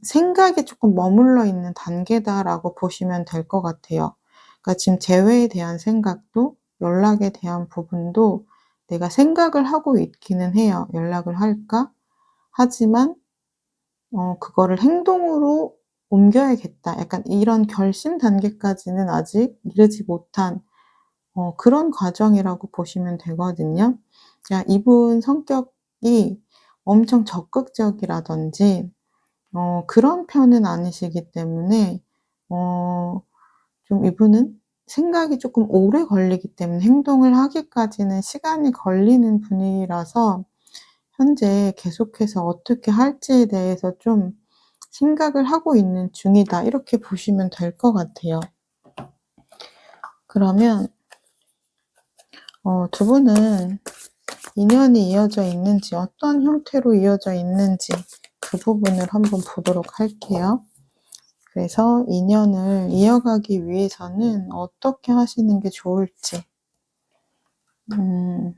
생각에 조금 머물러 있는 단계다라고 보시면 될 것 같아요. 그러니까 지금 재회에 대한 생각도 연락에 대한 부분도 내가 생각을 하고 있기는 해요. '연락을 할까?' 하지만 그거를 행동으로 옮겨야겠다, 약간 이런 결심 단계까지는 아직 이르지 못한 그런 과정이라고 보시면 되거든요. 그냥 이분 성격이 엄청 적극적이라든지 그런 편은 아니시기 때문에 어 좀 이분은 생각이 조금 오래 걸리기 때문에 행동을 하기까지는 시간이 걸리는 분이라서 현재 계속해서 어떻게 할지에 대해서 좀 생각을 하고 있는 중이다, 이렇게 보시면 될 것 같아요. 그러면 두 분은 인연이 이어져 있는지, 어떤 형태로 이어져 있는지 그 부분을 한번 보도록 할게요. 그래서 인연을 이어가기 위해서는 어떻게 하시는 게 좋을지. 음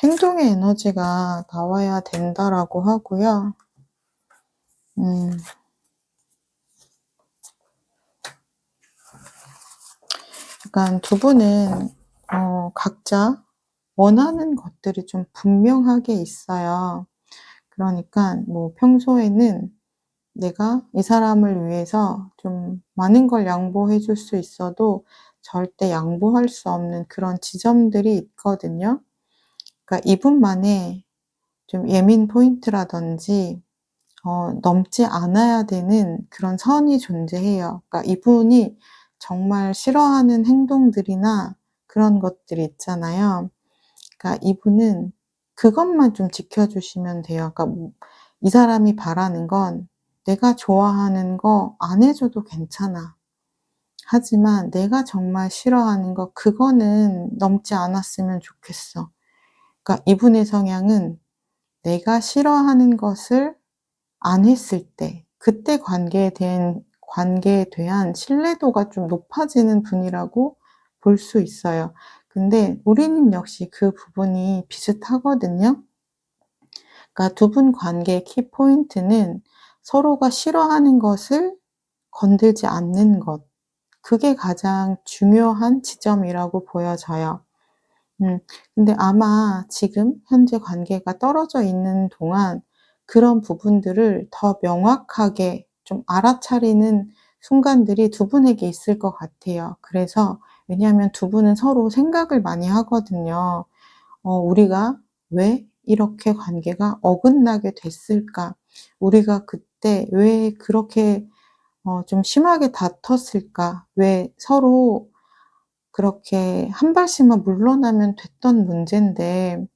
행동의 에너지가 나와야 된다라고 하고요. 음 약간 두 분은 각자 원하는 것들이 좀 분명하게 있어요. 그러니까 뭐 평소에는 내가 이 사람을 위해서 좀 많은 걸 양보해 줄 수 있어도 절대 양보할 수 없는 그런 지점들이 있거든요. 그러니까 이분만의 좀 예민 포인트라든지 넘지 않아야 되는 그런 선이 존재해요. 그러니까 이분이 정말 싫어하는 행동들이나 그런 것들이 있잖아요. 그러니까 이분은 그것만 좀 지켜 주시면 돼요. 그러니까 뭐 이 사람이 바라는 건 '내가 좋아하는 거 안 해 줘도 괜찮아.' 하지만 내가 정말 싫어하는 거 그거는 넘지 않았으면 좋겠어. 그러니까 이분의 성향은 내가 싫어하는 것을 안 했을 때 그때 관계에 대한 신뢰도가 좀 높아지는 분이라고 볼 수 있어요. 근데 우리는 역시 그 부분이 비슷하거든요. 그러니까 두 분 관계의 키 포인트는 서로가 싫어하는 것을 건들지 않는 것. 그게 가장 중요한 지점이라고 보여져요. 근데 아마 지금 현재 관계가 떨어져 있는 동안 그런 부분들을 더 명확하게 좀 알아차리는 순간들이 두 분에게 있을 것 같아요. 그래서 왜냐하면 두 분은 서로 생각을 많이 하거든요. '우리가 왜 이렇게 관계가 어긋나게 됐을까? 우리가 그때 왜 그렇게 좀 심하게 다퉜을까? 왜 서로 그렇게 한 발씩만 물러나면 됐던 문제인데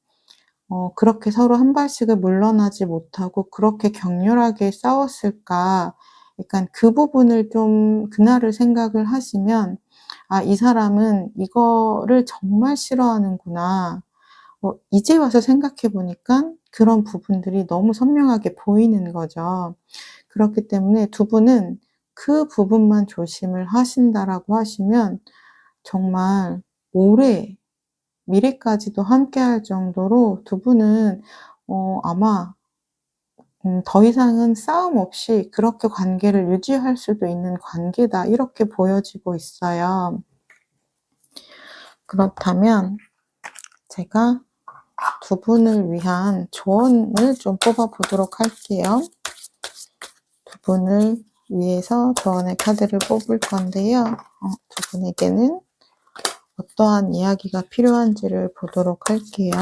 그렇게 서로 한 발씩을 물러나지 못하고 그렇게 격렬하게 싸웠을까?' 약간 그 부분을 좀 그날을 생각을 하시면 '아 이 사람은 이거를 정말 싫어하는구나.' 이제 와서 생각해 보니깐 그런 부분들이 너무 선명하게 보이는 거죠. 그렇기 때문에 두 분은 그 부분만 조심을 하신다라고 하시면 정말 오래 미래까지도 함께할 정도로 두 분은 아마 더 이상은 싸움 없이 그렇게 관계를 유지할 수도 있는 관계다 이렇게 보여지고 있어요. 그렇다면 제가 두 분을 위한 조언을 좀 뽑아 보도록 할게요. 두 분을 위해서 조언의 카드를 뽑을 건데요. 두 분에게는 어떠한 이야기가 필요한지를 보도록 할게요.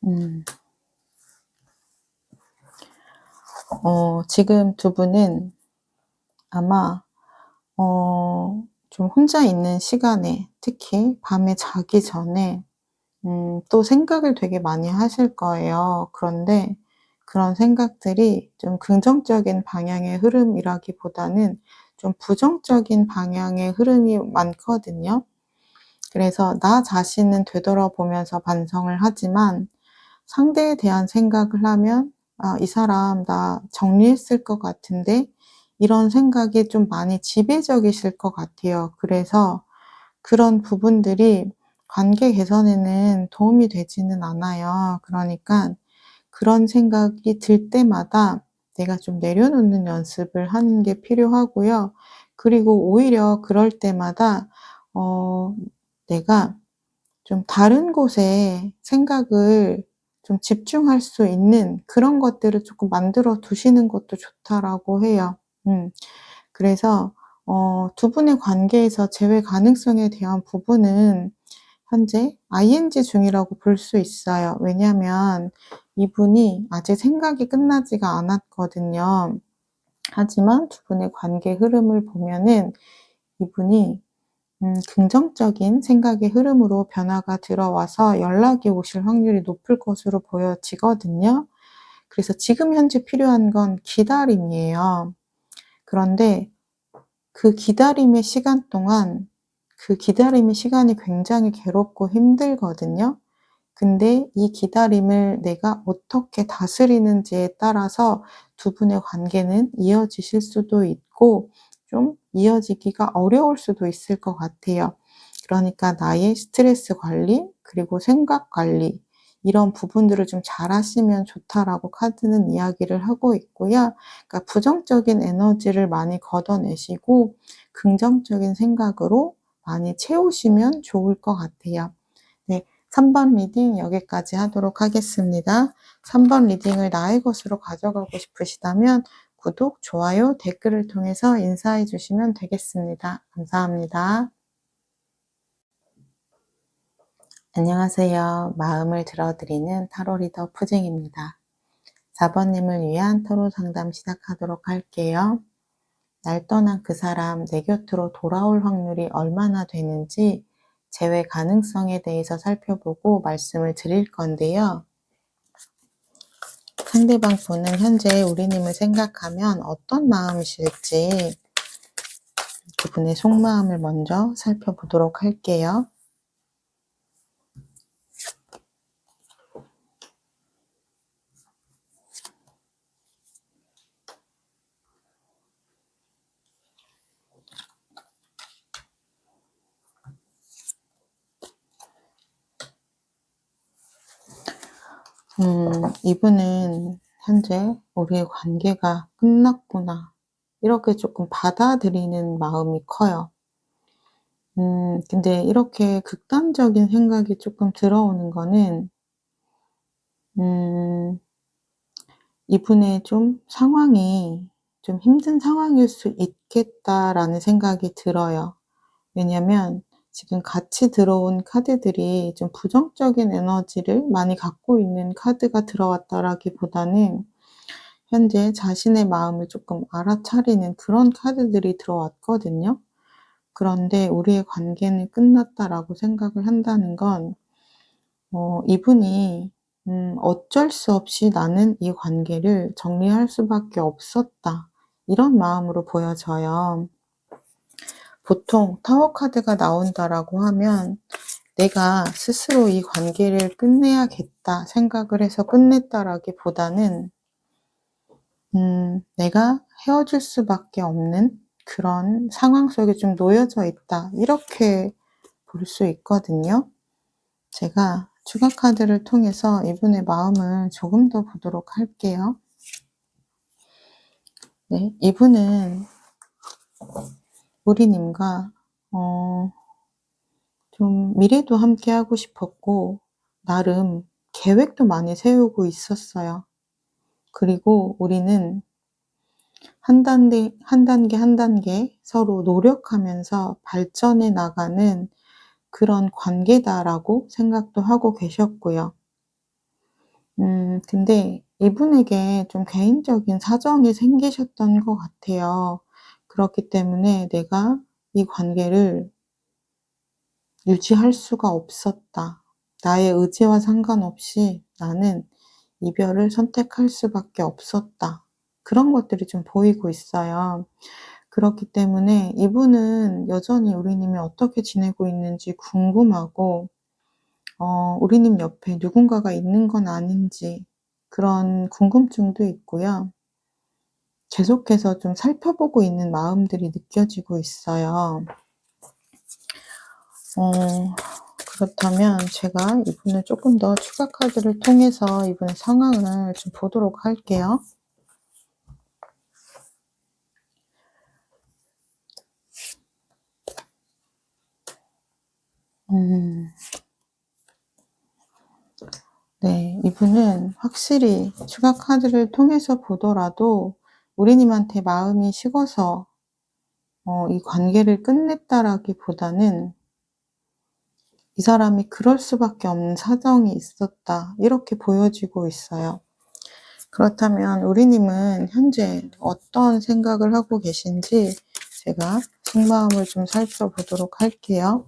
음. 지금 두 분은 아마 좀 혼자 있는 시간에 특히 밤에 자기 전에 또 생각을 되게 많이 하실 거예요. 그런데 그런 생각들이 좀 긍정적인 방향의 흐름이라기보다는 좀 부정적인 방향의 흐름이 많거든요. 그래서 나 자신은 되돌아보면서 반성을 하지만 상대에 대한 생각을 하면 '아 이 사람 나 정리했을 것 같은데.' 이런 생각이 좀 많이 지배적이실 것 같아요. 그래서 그런 부분들이 관계 개선에는 도움이 되지는 않아요. 그러니깐 그런 생각이 들 때마다 내가 좀 내려놓는 연습을 하는 게 필요하고요. 그리고 오히려 그럴 때마다 어 내가 좀 다른 곳에 생각을 좀 집중할 수 있는 그런 것들을 조금 만들어 두시는 것도 좋다라고 해요. 음. 그래서 두 분의 관계에서 재회 가능성에 대한 부분은 현재 ING 중이라고 볼 수 있어요. 왜냐하면 이분이 아직 생각이 끝나지가 않았거든요. 하지만 두 분의 관계 흐름을 보면은 이분이 긍정적인 생각의 흐름으로 변화가 들어와서 연락이 오실 확률이 높을 것으로 보여지거든요. 그래서 지금 현재 필요한 건 기다림이에요. 그런데 그 기다림의 시간 동안 그 기다림의 시간이 굉장히 괴롭고 힘들거든요. 근데 이 기다림을 내가 어떻게 다스리는지에 따라서 두 분의 관계는 이어지실 수도 있고 좀 이어지기가 어려울 수도 있을 것 같아요. 그러니까 나의 스트레스 관리 그리고 생각 관리 이런 부분들을 좀 잘하시면 좋다라고 카드는 이야기를 하고 있고요. 그러니까 부정적인 에너지를 많이 걷어내시고 긍정적인 생각으로 많이 채우시면 좋을 것 같아요. 네. 3번 리딩 여기까지 하도록 하겠습니다. 3번 리딩을 나의 것으로 가져가고 싶으시다면 구독, 좋아요, 댓글을 통해서 인사해 주시면 되겠습니다. 감사합니다. 안녕하세요. 마음을 들어드리는 타로 리더 푸징입니다. 4번님을 위한 타로 상담 시작하도록 할게요. 날 떠난 그 사람 내 곁으로 돌아올 확률이 얼마나 되는지 재회 가능성에 대해서 살펴보고 말씀을 드릴 건데요. 상대방 분은 현재 우리님을 생각하면 어떤 마음이실지 그분의 속마음을 먼저 살펴보도록 할게요. 이분은 현재 우리의 관계가 끝났구나. 이렇게 조금 받아들이는 마음이 커요. 근데 이렇게 극단적인 생각이 조금 들어오는 거는, 음, 이분의 좀 상황이 좀 힘든 상황일 수 있겠다라는 생각이 들어요. 왜냐면 지금 같이 들어온 카드들이 좀 부정적인 에너지를 많이 갖고 있는 카드가 들어왔다라기보다는 현재 자신의 마음을 조금 알아차리는 그런 카드들이 들어왔거든요. 그런데 우리의 관계는 끝났다라고 생각을 한다는 건, 이분이, 어쩔 수 없이 나는 이 관계를 정리할 수밖에 없었다. 이런 마음으로 보여져요. 보통 타워 카드가 나온다라고 하면 내가 스스로 이 관계를 끝내야겠다 생각을 해서 끝냈다라기보다는 내가 헤어질 수밖에 없는 그런 상황 속에 좀 놓여져 있다. 이렇게 볼 수 있거든요. 제가 추가 카드를 통해서 이분의 마음을 조금 더 보도록 할게요. 네, 이분은 우리님과 좀 미래도 함께 하고 싶었고 나름 계획도 많이 세우고 있었어요. 그리고 우리는 한 단계 한 단계 서로 노력하면서 발전해 나가는 그런 관계다라고 생각도 하고 계셨고요. 근데 이분에게 좀 개인적인 사정이 생기셨던 것 같아요. 그렇기 때문에 내가 이 관계를 유지할 수가 없었다. 나의 의지와 상관없이 나는 이별을 선택할 수밖에 없었다. 그런 것들이 좀 보이고 있어요. 그렇기 때문에 이분은 여전히 우리님이 어떻게 지내고 있는지 궁금하고, 우리님 옆에 누군가가 있는 건 아닌지 그런 궁금증도 있고요. 계속해서 좀 살펴보고 있는 마음들이 느껴지고 있어요. 그렇다면 제가 이분을 조금 더 추가 카드를 통해서 이분의 상황을 좀 보도록 할게요. 네, 이분은 확실히 추가 카드를 통해서 보더라도 우리님한테 마음이 식어서 이 관계를 끝냈다라기보다는 이 사람이 그럴 수밖에 없는 사정이 있었다. 이렇게 보여지고 있어요. 그렇다면 우리님은 현재 어떤 생각을 하고 계신지 제가 속마음을 좀 살펴보도록 할게요.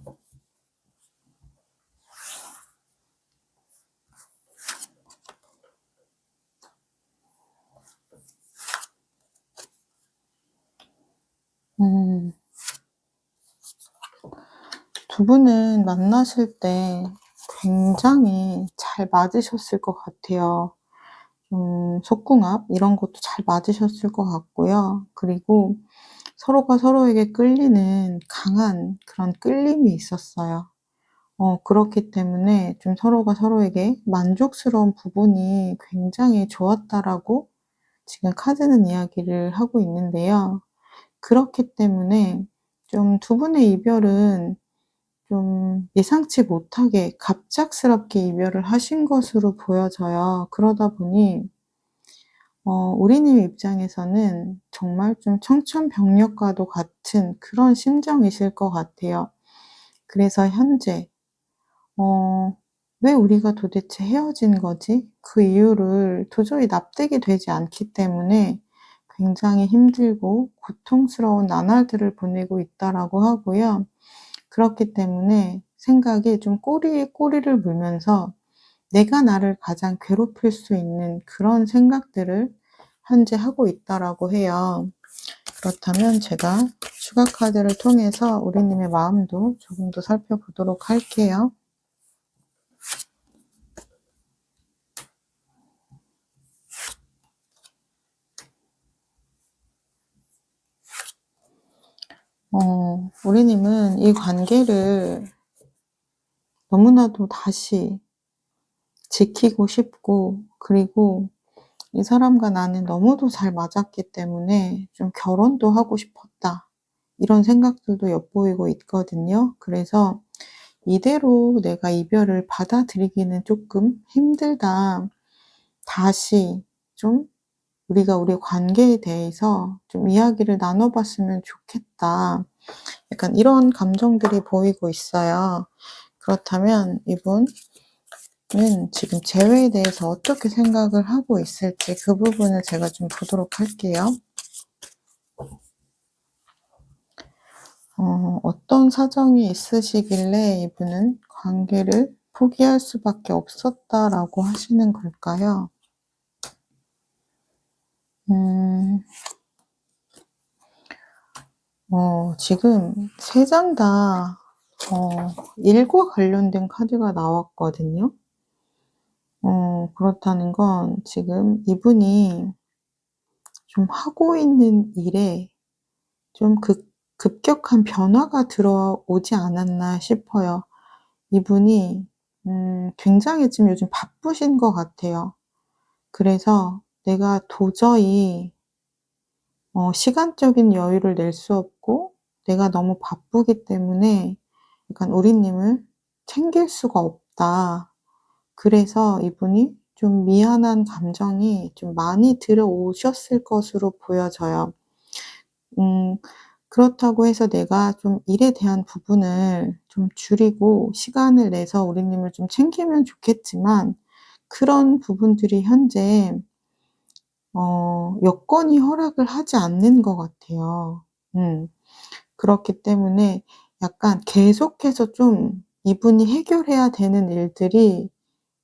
두 분은 만나실 때 굉장히 잘 맞으셨을 것 같아요. 속궁합 이런 것도 잘 맞으셨을 것 같고요. 그리고 서로가 서로에게 끌리는 강한 그런 끌림이 있었어요. 그렇기 때문에 좀 서로가 서로에게 만족스러운 부분이 굉장히 좋았다라고 지금 카드는 이야기를 하고 있는데요. 그렇기 때문에 좀 두 분의 이별은 좀 예상치 못하게 갑작스럽게 이별을 하신 것으로 보여져요. 그러다 보니 우리님 입장에서는 정말 좀 청천벽력과도 같은 그런 심정이실 것 같아요. 그래서 현재 '왜 우리가 도대체 헤어진 거지?' 그 이유를 도저히 납득이 되지 않기 때문에 굉장히 힘들고 고통스러운 나날들을 보내고 있다라고 하고요. 그렇기 때문에 생각이 좀 꼬리에 꼬리를 물면서 내가 나를 가장 괴롭힐 수 있는 그런 생각들을 현재 하고 있다라고 해요. 그렇다면 제가 추가 카드를 통해서 우리님의 마음도 조금 더 살펴보도록 할게요. 우리님은 이 관계를 너무나도 다시 지키고 싶고, 그리고 이 사람과 나는 너무도 잘 맞았기 때문에 좀 결혼도 하고 싶었다. 이런 생각들도 엿보이고 있거든요. 그래서 이대로 내가 이별을 받아들이기는 조금 힘들다. 다시 좀 우리가 우리 관계에 대해서 좀 이야기를 나눠봤으면 좋겠다. 약간 이런 감정들이 보이고 있어요. 그렇다면 이분은 지금 재회에 대해서 어떻게 생각을 하고 있을지 그 부분을 제가 좀 보도록 할게요. 어떤 사정이 있으시길래 이분은 관계를 포기할 수밖에 없었다라고 하시는 걸까요? 지금 세 장 다 일과 관련된 카드가 나왔거든요. 그렇다는 건 지금 이분이 좀 하고 있는 일에 좀 급격한 변화가 들어오지 않았나 싶어요. 이분이 굉장히 지금 요즘 바쁘신 것 같아요. 그래서 내가 도저히 시간적인 여유를 낼 수 없고 내가 너무 바쁘기 때문에 약간 우리님을 챙길 수가 없다. 그래서 이분이 좀 미안한 감정이 좀 많이 들어오셨을 것으로 보여져요. 음 그렇다고 해서 내가 좀 일에 대한 부분을 좀 줄이고 시간을 내서 우리님을 좀 챙기면 좋겠지만 그런 부분들이 현재 여건이 허락을 하지 않는 것 같아요. 그렇기 때문에 약간 계속해서 좀 이분이 해결해야 되는 일들이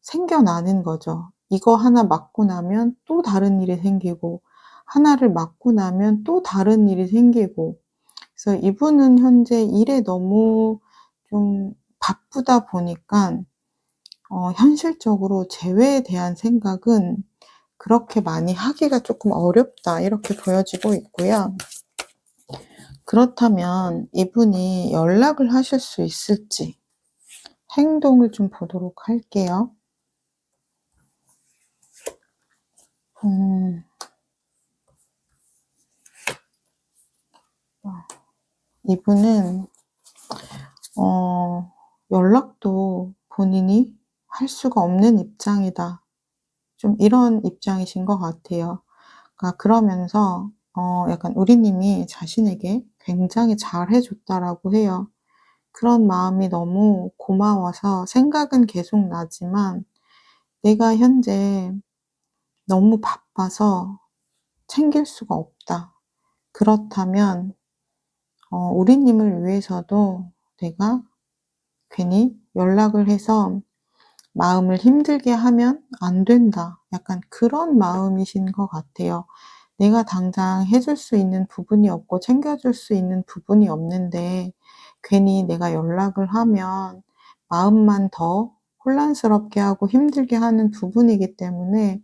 생겨나는 거죠. 이거 하나 맡고 나면 또 다른 일이 생기고, 하나를 맡고 나면 또 다른 일이 생기고. 그래서 이분은 현재 일에 너무 좀 바쁘다 보니까 현실적으로 재회에 대한 생각은 그렇게 많이 하기가 조금 어렵다, 이렇게 보여지고 있고요. 그렇다면 이분이 연락을 하실 수 있을지 행동을 좀 보도록 할게요. 이분은 연락도 본인이 할 수가 없는 입장이다. 좀 이런 입장이신 것 같아요. 그러니까 그러면서 약간 우리님이 자신에게 굉장히 잘해 줬다라고 해요. 그런 마음이 너무 고마워서 생각은 계속 나지만 내가 현재 너무 바빠서 챙길 수가 없다. 그렇다면 우리님을 위해서도 내가 괜히 연락을 해서 마음을 힘들게 하면 안 된다. 약간 그런 마음이신 것 같아요. 내가 당장 해줄 수 있는 부분이 없고 챙겨줄 수 있는 부분이 없는데 괜히 내가 연락을 하면 마음만 더 혼란스럽게 하고 힘들게 하는 부분이기 때문에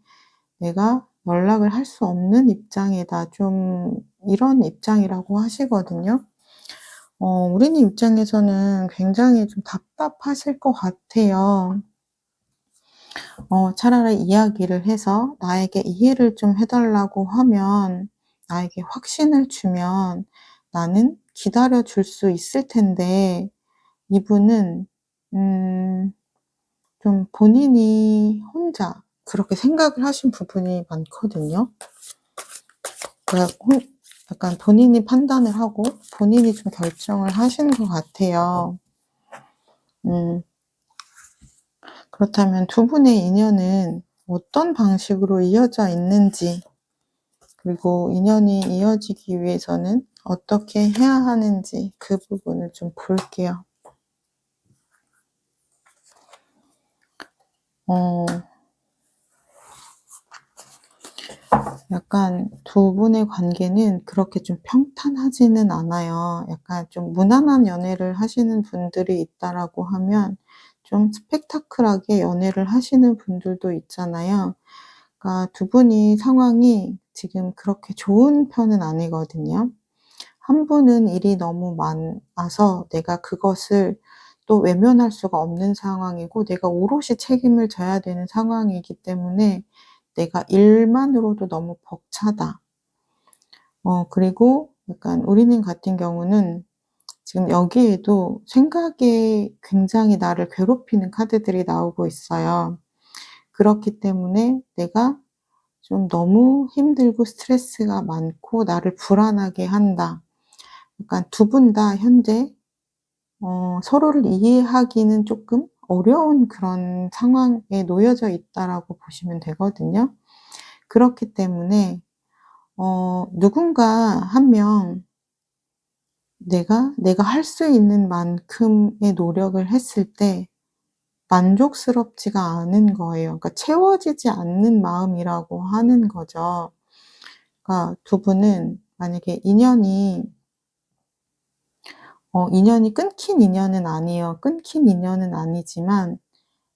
내가 연락을 할 수 없는 입장이다. 좀 이런 입장이라고 하시거든요. 우리님 입장에서는 굉장히 좀 답답하실 것 같아요. 차라리 이야기를 해서 나에게 이해를 좀 해 달라고 하면, 나에게 확신을 주면 나는 기다려 줄 수 있을 텐데, 이분은 좀 본인이 혼자 그렇게 생각을 하신 부분이 많거든요. 그러니까 약간 본인이 판단을 하고 본인이 좀 결정을 하신 것 같아요. 그렇다면 두 분의 인연은 어떤 방식으로 이어져 있는지 그리고 인연이 이어지기 위해서는 어떻게 해야 하는지 그 부분을 좀 볼게요. 약간 두 분의 관계는 그렇게 좀 평탄하지는 않아요. 약간 좀 무난한 연애를 하시는 분들이 있다라고 하면 좀 스펙타클하게 연애를 하시는 분들도 있잖아요. 그러니까 두 분이 상황이 지금 그렇게 좋은 편은 아니거든요. 한 분은 일이 너무 많아서 내가 그것을 또 외면할 수가 없는 상황이고 내가 오롯이 책임을 져야 되는 상황이기 때문에 내가 일만으로도 너무 벅차다. 그리고 약간 우리님 같은 경우는 지금 여기에도 생각에 굉장히 나를 괴롭히는 카드들이 나오고 있어요. 그렇기 때문에 내가 좀 너무 힘들고 스트레스가 많고 나를 불안하게 한다. 약간 두 분 다 현재 서로를 이해하기는 조금 어려운 그런 상황에 놓여져 있다라고 보시면 되거든요. 그렇기 때문에 누군가 한 명 내가 할 수 있는 만큼의 노력을 했을 때 만족스럽지가 않은 거예요. 그러니까 채워지지 않는 마음이라고 하는 거죠. 그러니까 두 분은 만약에 인연이 끊긴 인연은 아니에요. 끊긴 인연은 아니지만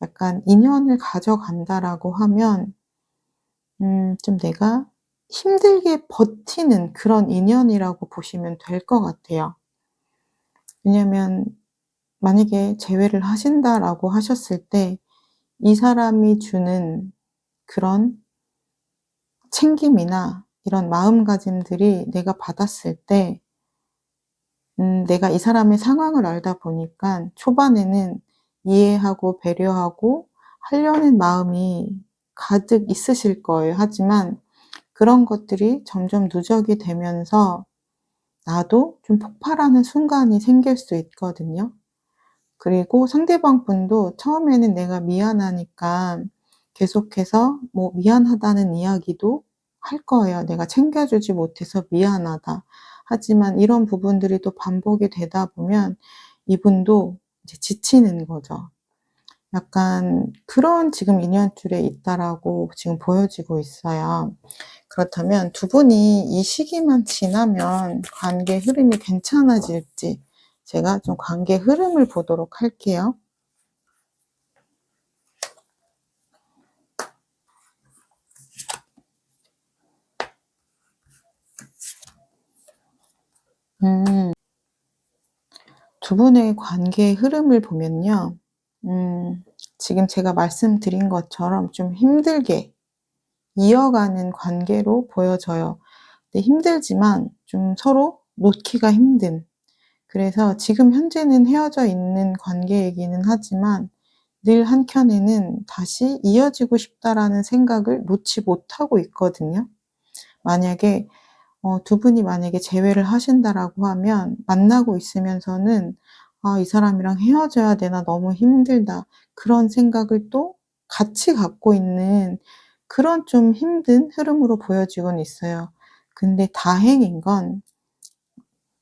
약간 '인연을 가져간다.'라고 하면 좀 내가 힘들게 버티는 그런 인연이라고 보시면 될 것 같아요. 왜냐면 만약에 "재회를 하신다."라고 하셨을 때 이 사람이 주는 그런 챙김이나 이런 마음가짐들이 내가 받았을 때 내가 이 사람의 상황을 알다 보니깐 초반에는 이해하고 배려하고 하려는 마음이 가득 있으실 거예요. 하지만 그런 것들이 점점 누적이 되면서 나도 좀 폭발하는 순간이 생길 수 있거든요. 그리고 상대방 분도 처음에는 내가 미안하니까 계속해서 뭐 미안하다는 이야기도 할 거예요. "내가 챙겨주지 못해서 미안하다." 하지만 이런 부분들이 또 반복이 되다 보면 이분도 이제 지치는 거죠. 약간 그런 지금 인연줄에 있다라고 지금 보여지고 있어요. 그렇다면 두 분이 이 시기만 지나면 관계 흐름이 괜찮아질지 제가 좀 관계 흐름을 보도록 할게요. 음. 두 분의 관계 흐름을 보면요. 음 지금 제가 말씀드린 것처럼 좀 힘들게 이어가는 관계로 보여져요. 근데 힘들지만 좀 서로 놓기가 힘든, 그래서 지금 현재는 헤어져 있는 관계이기는 하지만 늘 한켠에는 '다시 이어지고 싶다.'라는 생각을 놓지 못하고 있거든요. 만약에 두 분이 만약에 재회를 하신다라고 하면 만나고 있으면서는 '아 이 사람이랑 헤어져야 되나. 너무 힘들다.' 그런 생각을 또 같이 갖고 있는 그런 좀 힘든 흐름으로 보여지곤 있어요. 근데 다행인 건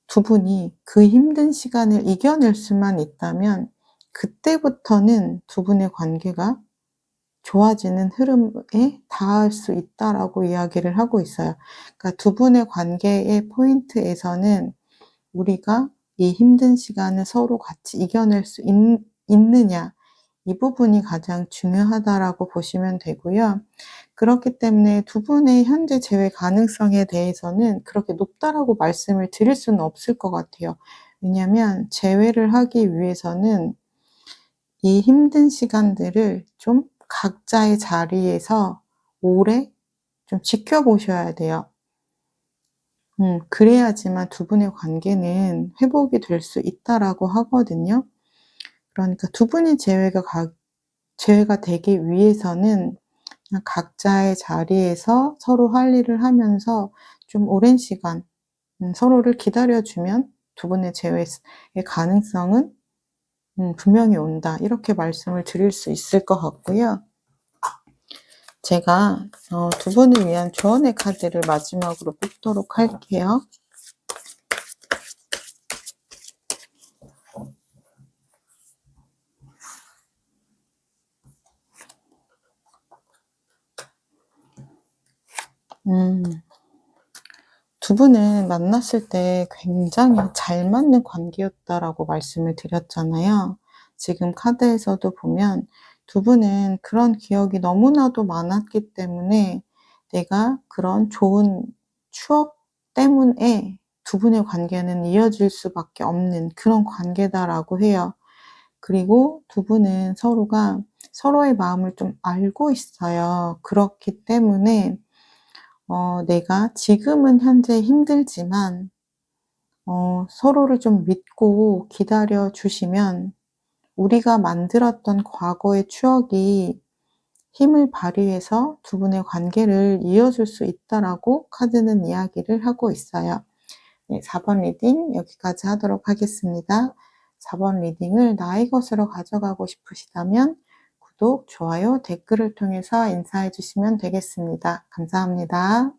두 분이 그 힘든 시간을 이겨낼 수만 있다면 그때부터는 두 분의 관계가 좋아지는 흐름에 닿을 수 있다라고 이야기를 하고 있어요. 그러니까 두 분의 관계의 포인트에서는 우리가 이 힘든 시간을 서로 같이 이겨낼 수 있느냐, 이 부분이 가장 중요하다라고 보시면 되고요. 그렇기 때문에 두 분의 현재 재회 가능성에 대해서는 그렇게 높다라고 말씀을 드릴 수는 없을 것 같아요. 왜냐하면 재회를 하기 위해서는 이 힘든 시간들을 좀 각자의 자리에서 오래 좀 지켜보셔야 돼요. 그래야지만 두 분의 관계는 회복이 될 수 있다라고 하거든요. 그러니까 두 분이 재회가 되기 위해서는 그냥 각자의 자리에서 서로 할 일을 하면서 좀 오랜 시간 서로를 기다려 주면 두 분의 재회의 가능성은 분명히 온다. 이렇게 말씀을 드릴 수 있을 것 같고요. 제가 두 분을 위한 조언의 카드를 마지막으로 뽑도록 할게요. 두 분은 만났을 때 굉장히 잘 맞는 관계였다라고 말씀을 드렸잖아요. 지금 카드에서도 보면 두 분은 그런 기억이 너무나도 많았기 때문에 내가 그런 좋은 추억 때문에 두 분의 관계는 이어질 수밖에 없는 그런 관계다라고 해요. 그리고 두 분은 서로가 서로의 마음을 좀 알고 있어요. 그렇기 때문에 내가 지금은 현재 힘들지만 서로를 좀 믿고 기다려 주시면 우리가 만들었던 과거의 추억이 힘을 발휘해서 두 분의 관계를 이어줄 수 있다라고 카드는 이야기를 하고 있어요. 네, 4번 리딩 여기까지 하도록 하겠습니다. 4번 리딩을 나의 것으로 가져가고 싶으시다면 구독, 좋아요, 댓글을 통해서 인사해 주시면 되겠습니다. 감사합니다.